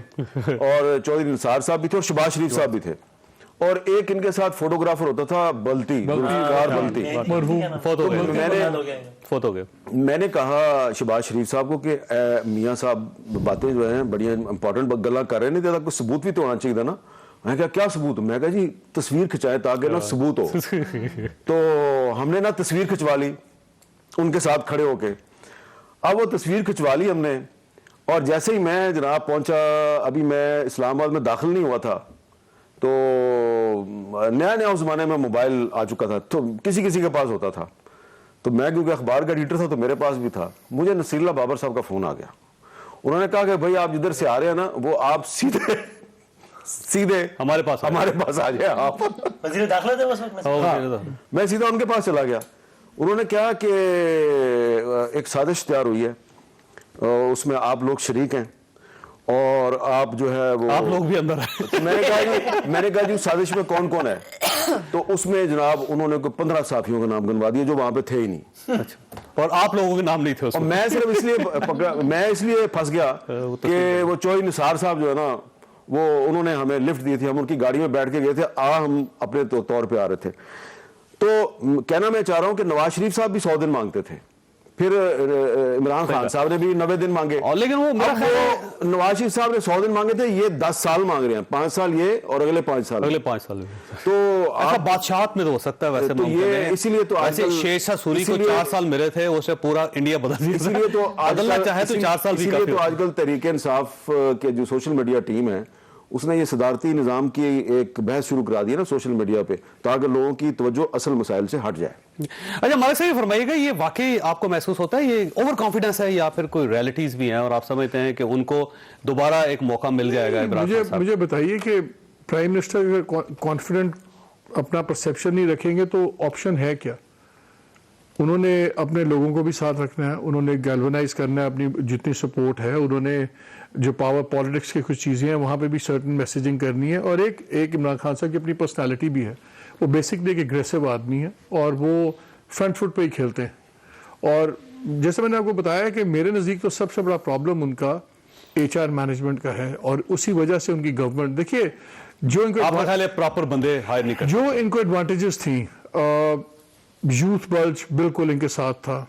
D: और चौधरी निसार साहब भी थे और शहबाज शरीफ साहब भी थे, और एक इनके साथ फोटोग्राफर होता था बल्ती, मैंने कहा शहबाज शरीफ साहब को कि मियां साहब बातें जो हैं बड़ी इंपॉर्टेंट गल्ला कर रहे, नहीं देता कुछ सबूत भी तो होना चाहिए था ना। मैं कहा क्या सबूत? मैं कहा जी तस्वीर खिंचाए ताकि ना सबूत हो। तो हमने ना तस्वीर खिंचवा ली उनके साथ खड़े होके। अब वो तस्वीर खिंचवा ली हमने, और जैसे ही मैं जनाब पहुंचा, अभी मैं इस्लामाबाद में दाखिल नहीं हुआ था, तो नया उस जमाने में मोबाइल आ चुका था, तो किसी के पास होता था, तो मैं क्योंकि अखबार का एडिटर था तो मेरे पास भी था। मुझे नसीरुल्लाह बाबर साहब का फोन आ गया, उन्होंने कहा कि भाई आप जिधर से आ रहे हैं ना, वो आप सीधे हमारे पास आ जाए आप।
I: वज़ीर दाखिला थे उस वक्त?
D: मैं सीधा उनके पास चला गया। उन्होंने कहा कि एक साजिश तैयार हुई है, उसमें आप लोग शरीक हैं और आप जो है वो,
A: आप लोग भी अंदर हैं।
D: तो मैंने कहा जी साजिश में कौन कौन है? तो उसमें जनाब उन्होंने 15 साथियों का नाम गिनवा दिए जो वहां पे थे ही नहीं।
A: अच्छा। और आप लोगों के नाम नहीं थे उसमें?
D: और मैं सिर्फ मैं इसलिए फंस गया कि वो चौधरी निसार साहब जो है ना, वो उन्होंने हमें लिफ्ट दी थी, हम उनकी गाड़ी में बैठ के गए थे, हम अपने तौर पे आ रहे थे। तो कहना मैं चाह रहा हूं कि नवाज शरीफ साहब भी 100 दिन मांगते थे, फिर इमरान खान साहब ने भी 90 दिन मांगे,
A: और लेकिन वो मेरा ख्याल है
D: नवाज शरीफ साहब ने 100 दिन मांगे थे, ये 10 साल मांग रहे हैं, 5 साल ये और अगले 5 साल
A: अगले 5 साल में।
D: तो
A: अच्छा, बादशाहत में तो हो सकता है वैसे
D: तो
A: मुमकिन
D: ये
A: है।
D: इसीलिए तो
A: वैसे
D: आजकल-
A: शेरशाह सूरी को
D: इसीलिए-
A: 4 साल मिले थे, उसे पूरा इंडिया बदल दिया।
D: इसीलिए तो
A: बदलना चाहे तो 4 साल भी
D: इसीलिए
A: काफी
D: तो
A: होता है।
D: आजकल तहरीक इंसाफ के जो सोशल मीडिया टीम है उसने ये सदारती निज़ाम की एक बहस शुरू करा दी है ना सोशल मीडिया पे, ताकि लोगों की तवज्जो असल मसाइल से हट जाए।
A: अच्छा, मालिक साहब ये फरमाइएगा, ये वाकई आपको महसूस होता है ये ओवर कॉन्फिडेंस है या फिर कोई रियलिटीज भी हैं और आप समझते हैं कि उनको दोबारा एक मौका मिल जाएगा? इमरान खान साहब,
H: मुझे बताइए कि प्राइम मिनिस्टर अगर कॉन्फिडेंट अपना परसेप्शन नहीं रखेंगे तो ऑप्शन है क्या? उन्होंने अपने लोगों को भी साथ रखना है, उन्होंने गैल्वनाइज करना है अपनी जितनी सपोर्ट है, उन्होंने जो पावर पॉलिटिक्स की कुछ चीज़ें हैं वहाँ पे भी सर्टन मैसेजिंग करनी है। और एक इमरान खान साहब की अपनी पर्सनालिटी भी है, वो बेसिकली एक एग्रेसिव आदमी है और वो फ्रंट फुट पे ही खेलते हैं। और जैसे मैंने आपको बताया कि मेरे नज़दीक तो सबसे बड़ा प्रॉब्लम उनका HR मैनेजमेंट का है और उसी वजह से उनकी गवर्नमेंट, देखिए जो इनको
A: आपका ख्याल है प्रॉपर बंदे हायर नहीं करते?
H: जो इनको एडवांटेजेस थी, यूथ बल्ज बिल्कुल इनके साथ था,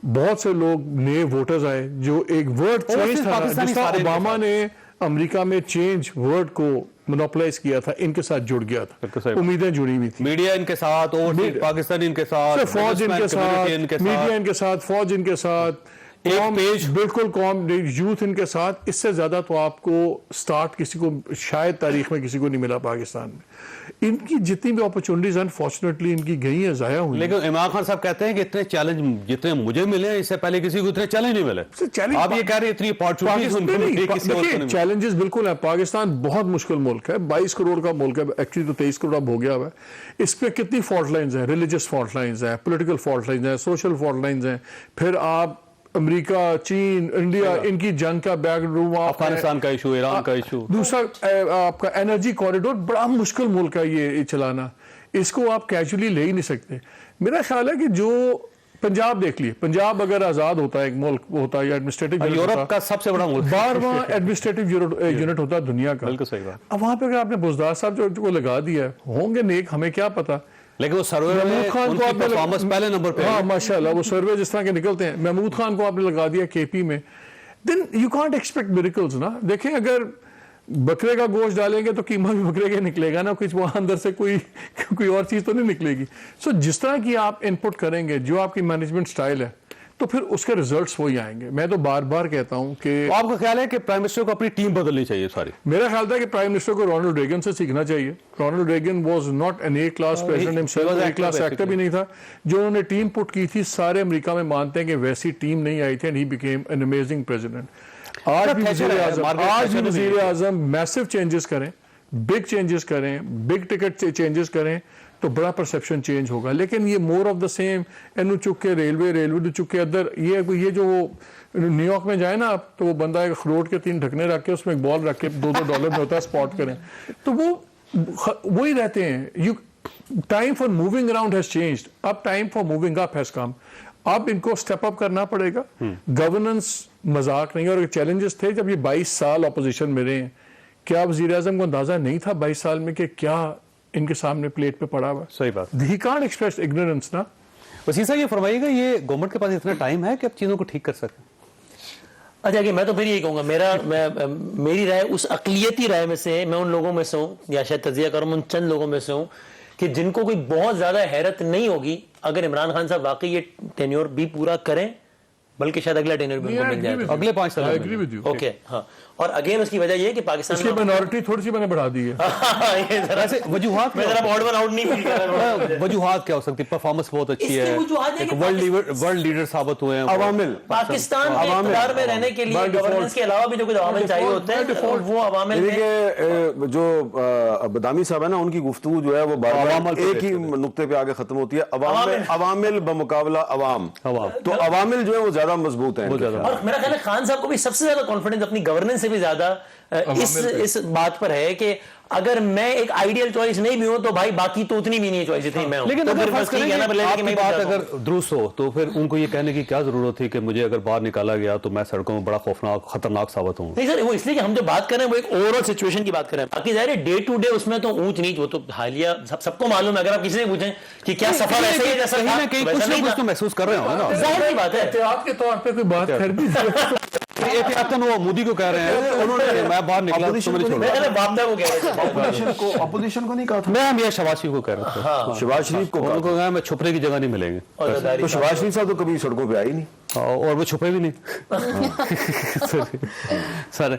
H: बहुत से लोग नए वोटर्स आए, जो एक वर्ड चेंज था
A: पाकिस्तानी
H: जिसका
A: सारे इनके
H: ओबामा ने अमेरिका में चेंज वर्ड को मोनोपोलाइज किया था, इनके साथ जुड़ गया
A: बिल्कुल
H: था,
A: सही।
H: उम्मीदें जुड़ी हुई थी।
A: मीडिया इनके साथ, ओवरसीज पाकिस्तानी इनके साथ,
H: फौज इनके
A: बिजनेसमैन
H: साथ,
A: कम्युनिटी इनके
H: मीडिया
A: साथ,
H: इनके साथ, फौज इनके साथ,
A: एक
H: कौम,
A: पेज।
H: बिल्कुल कौम, यूथ इनके साथ। इससे ज्यादा तो आपको स्टार्ट किसी को शायद तारीख में किसी को नहीं मिला पाकिस्तान में। इनकी जितनी भी अपॉर्चुनिटीज अनफॉर्चुनेटली इनकी गई हैं, जाया हुई हैं।
A: लेकिन इमरान खान साहब कहते हैं कि इतने चैलेंज जितने मुझे मिले इससे पहले किसी को इतने चैलेंज नहीं मिले।
H: चैलेंज
A: आप ये कह रहे हैं इतनी अपॉर्चुनिटीज उनको मिली, किसी और को नहीं मिली।
H: चैलेंजेस बिल्कुल है। पाकिस्तान बहुत मुश्किल मुल्क है, 22 करोड़ का मुल्क है, एक्चुअली तो 23 करोड़ अब हो गया है। इस पे कितनी फॉल्ट लाइन्स हैं, रिलीजियस फॉल्ट लाइन्स हैं, पॉलिटिकल फॉल्ट लाइन्स हैं, सोशल फॉल्ट लाइन्स हैं, फिर आप अमेरिका, चीन, इंडिया, इनकी जंग का बैकड्रॉप,
A: अफगानिस्तान का इशू, ईरान का इशू,
H: दूसरा आपका एनर्जी कॉरिडोर, बड़ा मुश्किल मुल्क है ये चलाना, इसको आप कैजुअली ले ही नहीं सकते। मेरा ख्याल है कि जो पंजाब देख लिए, पंजाब अगर आजाद होता है, एक मुल्क होता है या एडमिनिस्ट्रेटिव
A: यूरोप का सबसे बड़ा मुल्क,
H: 12वां एडमिनिस्ट्रेटिव यूनिट होता है दुनिया का।
A: बिल्कुल सही बात।
H: अब वहां पे अगर आपने बुजदार साहब जो को लगा दिया है, होंगे नेक, हमें क्या पता।
A: लेकिन वो सर्वे में
H: महमूद खान को
A: उनकी
H: आपने
A: परफॉर्मेंस पहले नंबर पे है।
H: हाँ माशाल्लाह, वो सर्वे जिस तरह के निकलते हैं। महमूद खान को आपने लगा दिया KP में, then you can't expect miracles ना। देखें, अगर बकरे का गोश्त डालेंगे तो कीमा भी बकरे का निकलेगा ना, कुछ वहां अंदर से कोई और चीज तो नहीं निकलेगी। सो जिस तरह की आप इनपुट करेंगे, जो आपकी मैनेजमेंट स्टाइल है, तो फिर उसके रिजल्ट्स वही आएंगे। मैं तो बार बार कहता हूं कि
A: तो आपका ख्याल है कि प्राइम मिनिस्टर को अपनी टीम बदलनी चाहिए सारी?
H: मेरा ख्याल था कि प्राइम मिनिस्टर को रोनाल्ड रेगन से सीखना चाहिए। Ronald Reagan was not an A class president himself, A class actor भी नहीं था। जो उन्होंने टीम पुट की थी, सारे अमेरिका में मानते हैं कि वैसी टीम नहीं आई थी, and he became an amazing president. आज भी वज़ीर आज़म मैसिव चेंजेस करें, बिग चेंजेस करें, बिग टिकट चेंजेस करें, तो बड़ा परसेप्शन चेंज होगा। लेकिन ये मोर ऑफ द सेम, एनु चुक के रेलवे चुक के अदर, ये जो न्यूयॉर्क में जाए ना आप, तो वो बंदा एक अखरोट के 3 ढकने रख के उसमें एक बॉल रख के $2 में होता है, स्पॉट करें, तो वो ही रहते हैं। Time for moving around has changed, अब time for moving up has come. अब इनको स्टेप अप करना पड़ेगा। गवर्नेंस मजाक नहीं। और चैलेंजेस थे जब ये 22 साल अपोजिशन में रहे हैं, क्या वज़ीर आज़म को अंदाजा नहीं था 22 साल में कि क्या इनके सामने प्लेट पे पड़ा हुआ?
A: सही बात।
H: ही कांट एक्सप्रेस इग्नोरेंस ना।
A: वसीम साहब ये फरमाइएगा, ये गवर्नमेंट के पास इतना टाइम है कि अब चीजों को ठीक कर सके?
I: अच्छा, कि मैं तो फिर यही कहूंगा, मेरी राय उस अकलियती राय में से, मैं उन लोगों में से हूँ, या शायद तजिया करूँ उन चंद लोगों में से हूँ कि जिनको कोई बहुत ज्यादा हैरत नहीं होगी अगर इमरान खान साहब वाकई ये टेन्योर भी पूरा करें, बल्कि शायद अगला टेन्योर भी उनको मिल जाए
A: अगले 5 साल।
H: I agree with you.
I: Okay, हाँ। और अगेन उसकी वजह ये है कि पाकिस्तान
H: इसकी मिनॉरिटी थोड़ी सी मैंने बढ़ा दी है।
I: ये जरा से
A: वजूहात
I: मैं जरा ऑड वन आउट नहीं फील कर रहा हूं।
A: वजूहात क्या हो सकती है? परफॉर्मेंस बहुत अच्छी
I: इसकी
A: है,
I: वजूहात है
A: एक
I: कि
A: वर्ल्ड लीडर साबित हुए हैं।
D: अवामिल
I: पाकिस्तान के इक़्तिदार में रहने के लिए गवर्नेंस के अलावा भी जो कुछ अवामिल चाहिए होते हैं, और वो अवामिल में
D: देखिए, जो बदामी साहब है ना, उनकी गुफ्तगू जो है वो बार-बार एक ही नुक्ते पे आगे खत्म होती है, अवामिल बमुकाबला अवाम। तो अवामिल जो है वो ज्यादा मजबूत है।
I: और मेरा ख्याल है खान साहब को भी सबसे ज्यादा कॉन्फिडेंस अपनी गवर्नेंस से भी ज्यादा इस बात पर है कि अगर मैं एक आइडियल चॉइस नहीं भी हूं तो भाई बाकी तो उतनी भी नहीं है चॉइस जितनी मैं हूं।
A: लेकिन
I: तो
A: अगर
I: फिर
A: फर्ज
I: बस ठीक
A: करें
I: है ना,
A: कि
I: लेकिन
A: आपकी
I: मैं
A: बात
I: बता
A: अगर
I: दूं।
A: दुरुस्त हो तो फिर उनको ये कहने की क्या जरूरत थी कि मुझे अगर बाहर निकाला गया तो मैं सड़कों में बड़ा खौफनाक खतरनाक साबित हूँ।
I: नहीं सर, वो इसलिए कि हम जो बात कर रहे हैं वो एक ओवरऑल सिचुएशन की बात कर रहे हैं। बाकी जाहिर है डे टू डे उसमें तो ऊंच नीच वो तो हालिया सबको मालूम है। अगर आप किसी से पूछें कि क्या सफर ऐसे ही जैसा
A: कहीं
I: था,
A: ना कहीं
I: वैसा
A: कुछ ना
I: नहीं
A: कुछ
I: था।
A: तो महसूस कर रहे हो ना।
I: जाहिर सी बात है।
H: एहतियात के तौर पे कोई बात कर भी
A: एहतियातन वो मोदी को कह रहे हैं, उन्होंने मैं बाहर निकला तो मैंने छोड़ा।
I: मैंने बापदा को कह रहे थे।
D: अपोजिशन को नहीं कहा था।
A: मैं मियां शहबाज शरीफ को कह रहा था।
D: शहबाज शरीफ को
A: उनको कहा मैं छुपने की जगह नहीं मिलेंगे
D: तो शहबाज शरीफ साहब तो कभी सड़कों पे आए ही नहीं
A: और वो छुपे भी नहीं। सर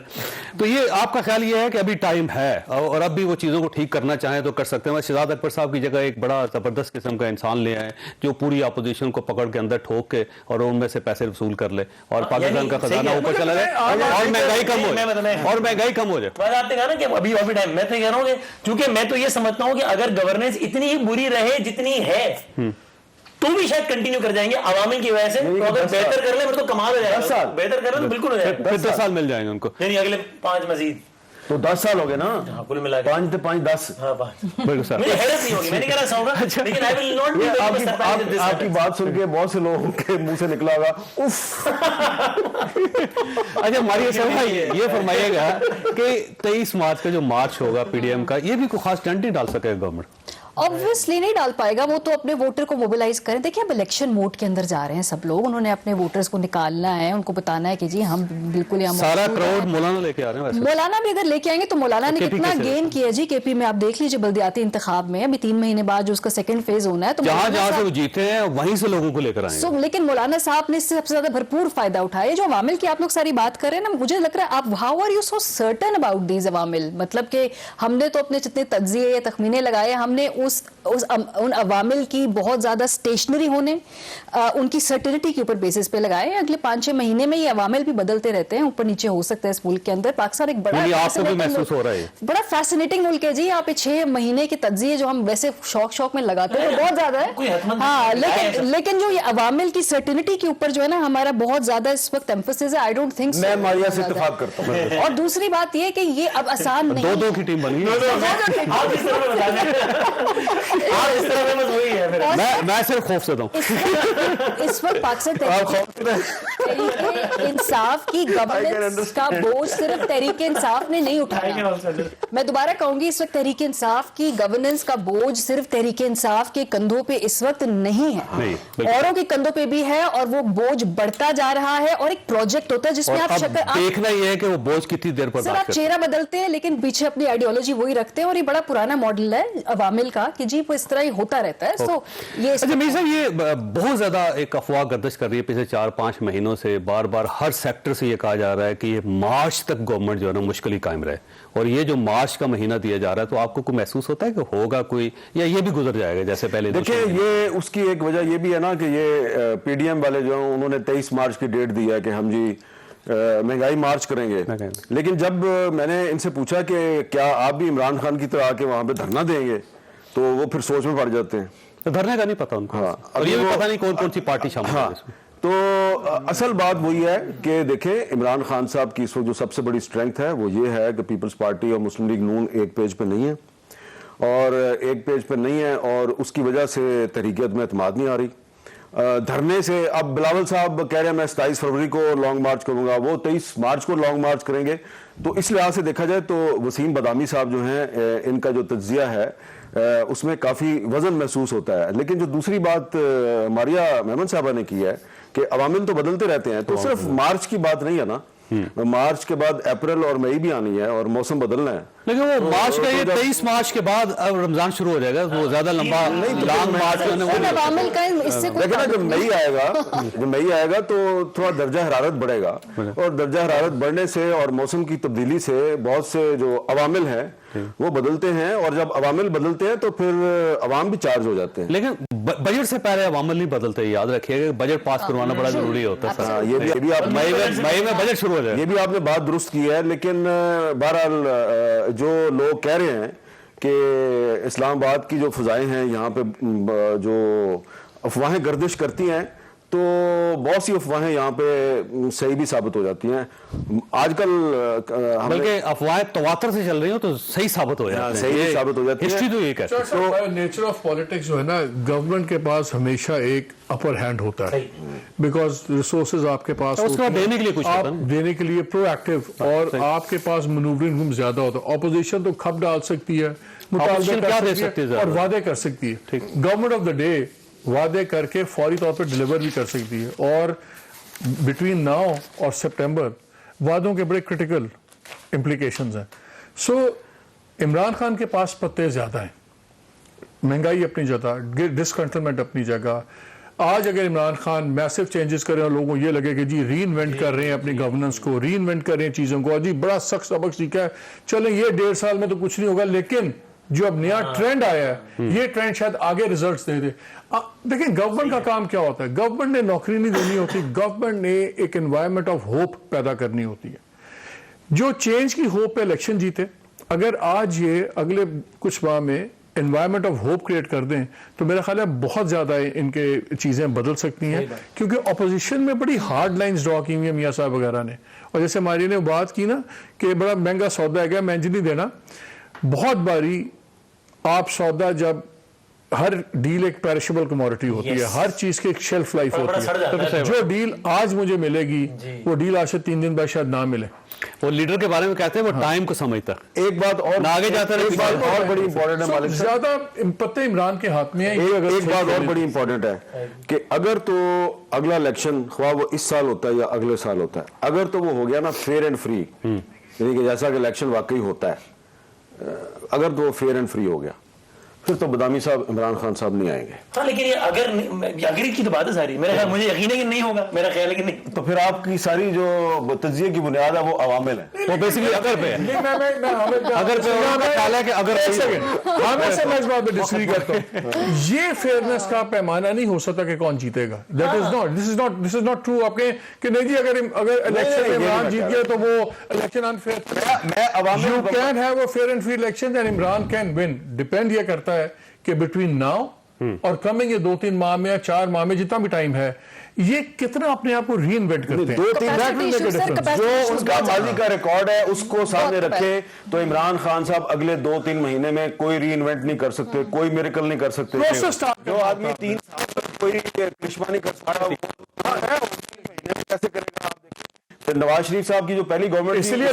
A: तो ये आपका ख्याल ये है कि अभी टाइम है और अब भी वो चीज़ों को ठीक करना चाहें तो कर सकते हैं। शहजाद अकबर साहब की जगह एक बड़ा जबरदस्त किस्म का इंसान ले आए जो पूरी अपोजिशन को पकड़ के अंदर ठोक के और उनमें से पैसे वसूल कर ले और पाकिस्तान का खजाना ऊपर चला जाए और महंगाई कम हो जाए और महंगाई कम हो जाए।
I: बस आपने कहा ना कि अभी अभी टाइम, मैं तो कह रहा हूँ कि चूंकि मैं तो ये समझता हूँ कि अगर गवर्नेंस इतनी ही बुरी रहे जितनी है तो भी शायद कंटिन्यू कर जाएंगे अवामी की वजह से। तो अगर बेहतर कर ले फिर तो कमाल हो जाएगा।
D: 10 साल
I: बेहतर कर ले तो बिल्कुल हो जाएगा।
A: फिर 10 साल मिल जाएंगे उनको।
I: नहीं अगले 5 मजीद
D: तो 10 साल हो गए ना।
I: हाँ, कुल मिला के
D: 5 5 10।
I: हाँ 5।
A: बिल्कुल सर।
I: मुझे हैरत नहीं होगी, मैं नहीं कह रहा ऐसा होगा, लेकिन आई विल नॉट बी
D: आपकी बात सुन के बहुत से लोगों के मुंह से निकला होगा उफ।
A: अच्छा मारिया साहब ये फरमाइएगा कि 23 मार्च का जो मार्च होगा पीडीएम का, ये भी कोई खास स्टंट नहीं डाल सकेगा गवर्नमेंट।
G: ऑब्वियसली नहीं डाल पाएगा, वो तो अपने वोटर को मोबिलाइज करें। देखिए अब इलेक्शन मोड के अंदर जा रहे हैं सब लोग, उन्होंने अपने वोटर्स को निकालना है, उनको बताना है कि जी हम बिल्कुल यहाँ
A: सारा
G: मौजूद हैं।
A: क्राउड मौलाना लेके आ रहे हैं वैसे।
G: मौलाना भी अगर लेके आएंगे तो मौलाना ने
A: KP
G: कितना
A: कैसे
G: गेन किया जी केपी में। आप देख लीजिए बल्दियाती इंतखाब में अभी 3 महीने बाद जो उसका सेकंड फेज होना है तो
A: जहां
G: मौलाना
A: जहां से
G: साहब-
A: वो जीते हैं वहीं से लोगों को लेकर आएंगे।
G: लेकिन मौलाना साहब ने इससे सबसे ज्यादा भरपूर फायदा उठाया। जो अवामिल की आप लोग सारी बात कर रहे हैं ना, मुझे लग रहा है आप how are you so certain about these अवामिल। मतलब कि हमने तो अपने जितने तज्जिए या तखमीने लगाए, हमने उन अवामिल की बहुत ज्यादा स्टेशनरी होने उनकी सर्टिनिटी के ऊपर बेसिस पे लगाए। अगले 5-6 महीने में ये अवामिल भी बदलते रहते हैं, ऊपर नीचे हो सकता है इस मुल्क के अंदर। पाकिस्तान एक बड़ा
A: यानी आपको भी
G: fascinating
A: महसूस
G: मुल्क-
A: हो रहा है?
G: बड़ा फैसिनेटिंग मुल्क है जी। यहाँ पे 6 महीने के तज्जिए जो हम वैसे शौक में लगाते हैं वो बहुत ज्यादा
I: कोई
G: है।
I: हतमंद
G: हाँ
I: नहीं है।
G: लेकिन जो ये अवामिल की सर्टिनिटी के ऊपर जो है ना हमारा बहुत ज्यादा इस वक्त एम्फोसिस है। आई डोंट थिंक
D: मैं मारिया से इत्तेफाक करता हूँ।
G: और दूसरी बात ये कि ये अब आसान नहीं
A: 2-2 की टीम बनी है।
I: आप इस तरह में बता दें। आप इस तरह में बस वही है फिर।
A: मैं सिर्फ खौफ से हूँ।
G: इस वक्त पाकिस्तान तहरीक इंसाफ की गवर्नेंस का बोझ सिर्फ तहरीक इंसाफ ने नहीं उठाया। मैं दोबारा कहूंगी इस वक्त तहरीक इंसाफ की गवर्नेंस का बोझ सिर्फ तहरीक इंसाफ के कंधों पे इस वक्त नहीं है,
A: नहीं, बिल्कुल।
G: औरों के कंधों पे भी है और वो बोझ बढ़ता जा रहा है। और एक प्रोजेक्ट होता है जिसमें
A: और
G: आप
A: अब
G: शक्ल आप
A: देखना ही है कि वो बोझ कितनी देर पर
G: सर
A: बात
G: आप
A: करते हैं।
G: चेहरा बदलते हैं लेकिन पीछे अपनी आइडियोलॉजी वही रखते हैं। और ये बड़ा पुराना मॉडल है अवामिल का कि जी वो इस तरह ही होता रहता है। सो ये
A: अच्छा मीर साहब ये बहुत ज्यादा एक अफवाह गर्दिश कर रही है पिछले 4-5 महीनों से। बार बार हर सेक्टर से ये कहा जा रहा है कि ये मार्च तक गवर्नमेंट जो है ना मुश्किल ही कायम रहे। और ये जो मार्च का महीना दिया जा रहा है तो आपको कोई महसूस होता है कि होगा कोई या ये भी गुजर जाएगा जैसे पहले?
D: देखिए ये उसकी एक वजह ये भी है ना कि ये पीडीएम वाले जो हैं उन्होंने 23 मार्च की डेट दी है कि हम जी महंगाई मार्च करेंगे। लेकिन जब मैंने इनसे पूछा कि क्या आप भी इमरान खान की तरह आके वहां पे धरना देंगे तो वो फिर सोच में पड़ जाते हैं।
A: तो धरने का नहीं पता उनको।
D: हाँ,
A: और ये भी
D: वो-
A: पता नहीं कौन कौन सी पार्टी शामिल है इसमें।
D: तो असल बात वही है कि देखें इमरान खान साहब की इस वक्त जो सबसे बड़ी स्ट्रेंथ है वो ये है कि पीपल्स पार्टी और मुस्लिम लीग नून एक पेज पे नहीं है और एक पेज पे नहीं है और उसकी वजह से तहरीकियत में एतमाद नहीं आ रही। धरने से अब बिलावल साहब कह रहे हैं मैं 27 फरवरी को लॉन्ग मार्च करूंगा, वो 23 मार्च को लॉन्ग मार्च करेंगे। तो इस लिहाज से देखा जाए तो वसीम बदामी साहब जो हैं इनका जो तज्जिया है उसमें काफ़ी वजन महसूस होता है। लेकिन जो दूसरी बात मारिया मेमन साहबा ने की है कि अवामिल तो बदलते रहते हैं, तो सिर्फ मार्च की बात नहीं है ना। मार्च के बाद अप्रैल और मई भी आनी है और मौसम बदलना है।
A: लेकिन वो
D: तो-
A: मार्च का ये
D: तो जब-
A: 23 मार्च के बाद अब रमजान शुरू हो जाएगा तो वो ज्यादा लंबा लॉन्ग मार्च जो है ना वो
G: सर,
A: नहीं हो सकता।
G: अवामिल का इससे कोई
D: देखिए ना जब मई आएगा तो थोड़ा दर्जा हरारत बढ़ेगा और दर्जा हरारत बढ़ने से और मौसम की तब्दीली से बहुत से जो अवामिल हैं वो बदलते हैं और जब अवामिल बदलते हैं तो फिर अवाम भी चार्ज हो जाते हैं।
A: लेकिन बजट से पहले अवामल नहीं बदलते, याद रखिएगा बजट पास करवाना बड़ा जरूरी होता है
D: हाँ,
A: सर।
D: ये भी आप
A: मई में बजट शुरू हो जाएगा।
D: ये भी आपने बात दुरुस्त की है। लेकिन बहरहाल जो लोग कह रहे हैं कि इस्लामाबाद की जो फ़ज़ाएं हैं यहाँ पे जो अफवाहें गर्दिश करती हैं तो बहुत सी अफवाहें यहाँ पे सही भी साबित हो जाती हैं। आजकल
A: बल्कि अफवाहें तवातर से चल रही हो तो सही साबित हो जाती है,
D: सही भी साबित हो जाती है।
A: हिस्ट्री तो ये कहती है।
H: तो नेचर ऑफ पॉलिटिक्स जो है ना, गवर्नमेंट के पास हमेशा एक अपर हैंड होता है, बिकॉज रिसोर्सेज आपके पास
A: तो उसको
H: होते हैं,
A: देने के लिए कुछ
H: आप
A: होता है ना?
H: देने के लिए प्रोएक्टिव, और आपके पास मनूवरिंग रूम ज्यादा होता है। ऑपोजिशन तो खप डाल सकती है, मुतालबे
A: Opposition
H: कर
A: क्या दे
H: सकती
A: सकती है
H: है और
A: ज्यादा?
H: वादे कर सकती है। गवर्नमेंट ऑफ द डे वादे करके फौरी तौर पर डिलीवर भी कर सकती है, और बिटवीन नाउ और सितंबर वादों के बड़े क्रिटिकल इम्प्लीकेशंस हैं। सो इमरान खान के पास पत्ते ज्यादा हैं, महंगाई अपनी जगह, डिसकंटेनमेंट अपनी जगह। आज अगर इमरान खान मैसिव चेंजेस करें और लोगों को ये लगे कि जी री इन्वेंट कर रहे हैं अपनी गवर्नेंस को, री इन्वेंट कर रहे हैं चीज़ों को, जी बड़ा सख्त सबक सीखा है, चलें ये 1.5 साल में तो कुछ नहीं होगा, लेकिन जो अब नया ट्रेंड आया है ये ट्रेंड शायद आगे रिजल्ट्स दे दे। देखिए गवर्नमेंट का काम क्या होता है, गवर्नमेंट ने नौकरी नहीं देनी होती, गवर्नमेंट ने एक एनवायरनमेंट ऑफ होप पैदा करनी होती है। जो चेंज की होप पे इलेक्शन जीते, अगर आज ये अगले कुछ माह में एनवायरनमेंट ऑफ होप क्रिएट कर दें तो मेरा ख्याल है बहुत ज्यादा इनके चीजें बदल सकती हैं, क्योंकि ऑपोजिशन में बड़ी हार्ड लाइंस ड्रॉ की हुई है मियां साहब वगैरह ने। और जैसे हमारी ने बात की ना कि बड़ा महंगा सौदा है, क्या मैं नहीं देना, बहुत बारी आप सौदा, जब हर डील एक पेरिशेबल कमोडिटी होती है, हर चीज की एक शेल्फ लाइफ होती है। जो डील आज मुझे मिलेगी वो डील आज से 3 दिन बाद शायद ना मिले।
A: वो लीडर के बारे में कहते हैं वो टाइम को समझता है।
D: एक बात और
A: ना आगे जाता है,
D: एक बात और बड़ी इंपॉर्टेंट है मालिक साहब,
H: ज्यादा पत्ते इमरान के हाथ में है।
D: एक बात और बड़ी इंपॉर्टेंट है कि अगर तो अगला इलेक्शन ख्वाह वो इस साल होता है या अगले साल होता है, अगर तो वो हो गया ना फेयर एंड फ्री, यानी कि जैसा कि इलेक्शन वाकई होता है, अगर तो वो फेयर एंड फ्री हो गया, फिर तो बदामी साहब इमरान खान साहब नहीं आएंगे।
I: हाँ, लेकिन ये अगर की तो बात है सारी, मेरा ख्याल, मुझे यकीन है कि नहीं होगा, मेरा ख्याल है कि नहीं।
D: तो फिर आपकी सारी जो तज्जिये की बुनियाद है वो अवामिल है,
A: वो बेसिकली अगर पे है, अगर पे उनका ख्याल है कि अगर
H: मैं इस बात पे डिसएग्री करता हूं। ये फेयरनेस का पैमाना नहीं हो सकता कि कौन जीतेगा, that is not, this is not true. आपके कि नहीं जी अगर इलेक्शन में इमरान जीत गया तो वो election unfair, you can have a fair and free election and Imran can win. Depend ये करता है कि बिटवीन नाउ और कमिंग ये 2-3 माह में या 4 माह में जितना भी टाइम है, ये कितना अपने आप को री इन्वेंट करते हैं।
G: 2-3
D: जो उनका माजी का रिकॉर्ड है उसको सामने रखे तो इमरान खान साहब अगले 2-3 महीने में कोई री इन्वेंट नहीं कर सकते, कोई मिरेकल नहीं कर सकते। जो आदमी 3 साल तक कोई करिश्मा नहीं कर पा रहा, महीने में कैसे करेगा? आप देखिए नवाज शरीफ साहब की जो पहली गवर्नमेंट,
H: इसलिए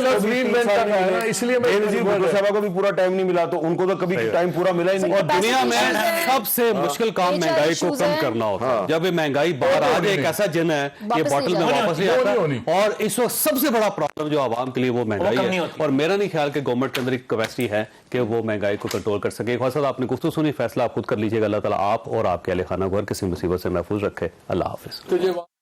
H: इसलिए
D: बेनजीर भुट्टो साहब को भी पूरा टाइम नहीं मिला, तो उनको तो कभी टाइम पूरा मिला ही नहीं।
A: और दुनिया में सबसे मुश्किल काम महंगाई को कम करना होता है। जब ये महंगाई बाहर आ जाए, एक ऐसा जिन है ये बॉटल में वापस नहीं आता। और इस वक्त सबसे बड़ा प्रॉब्लम जो आवाम के लिए वो महंगाई है, और मेरा नहीं ख्याल कि गवर्नमेंट के अंदर एक कैपेसिटी है कि वो महंगाई को कंट्रोल कर सके। खासा आपने गुफ्तगू सुनी, फैसला आप खुद कर लीजिएगा। अल्लाह ताला आप और आपके अहले खाना को हर किसी मुसीबत से महफूज रखे। अल्लाह हाफिज।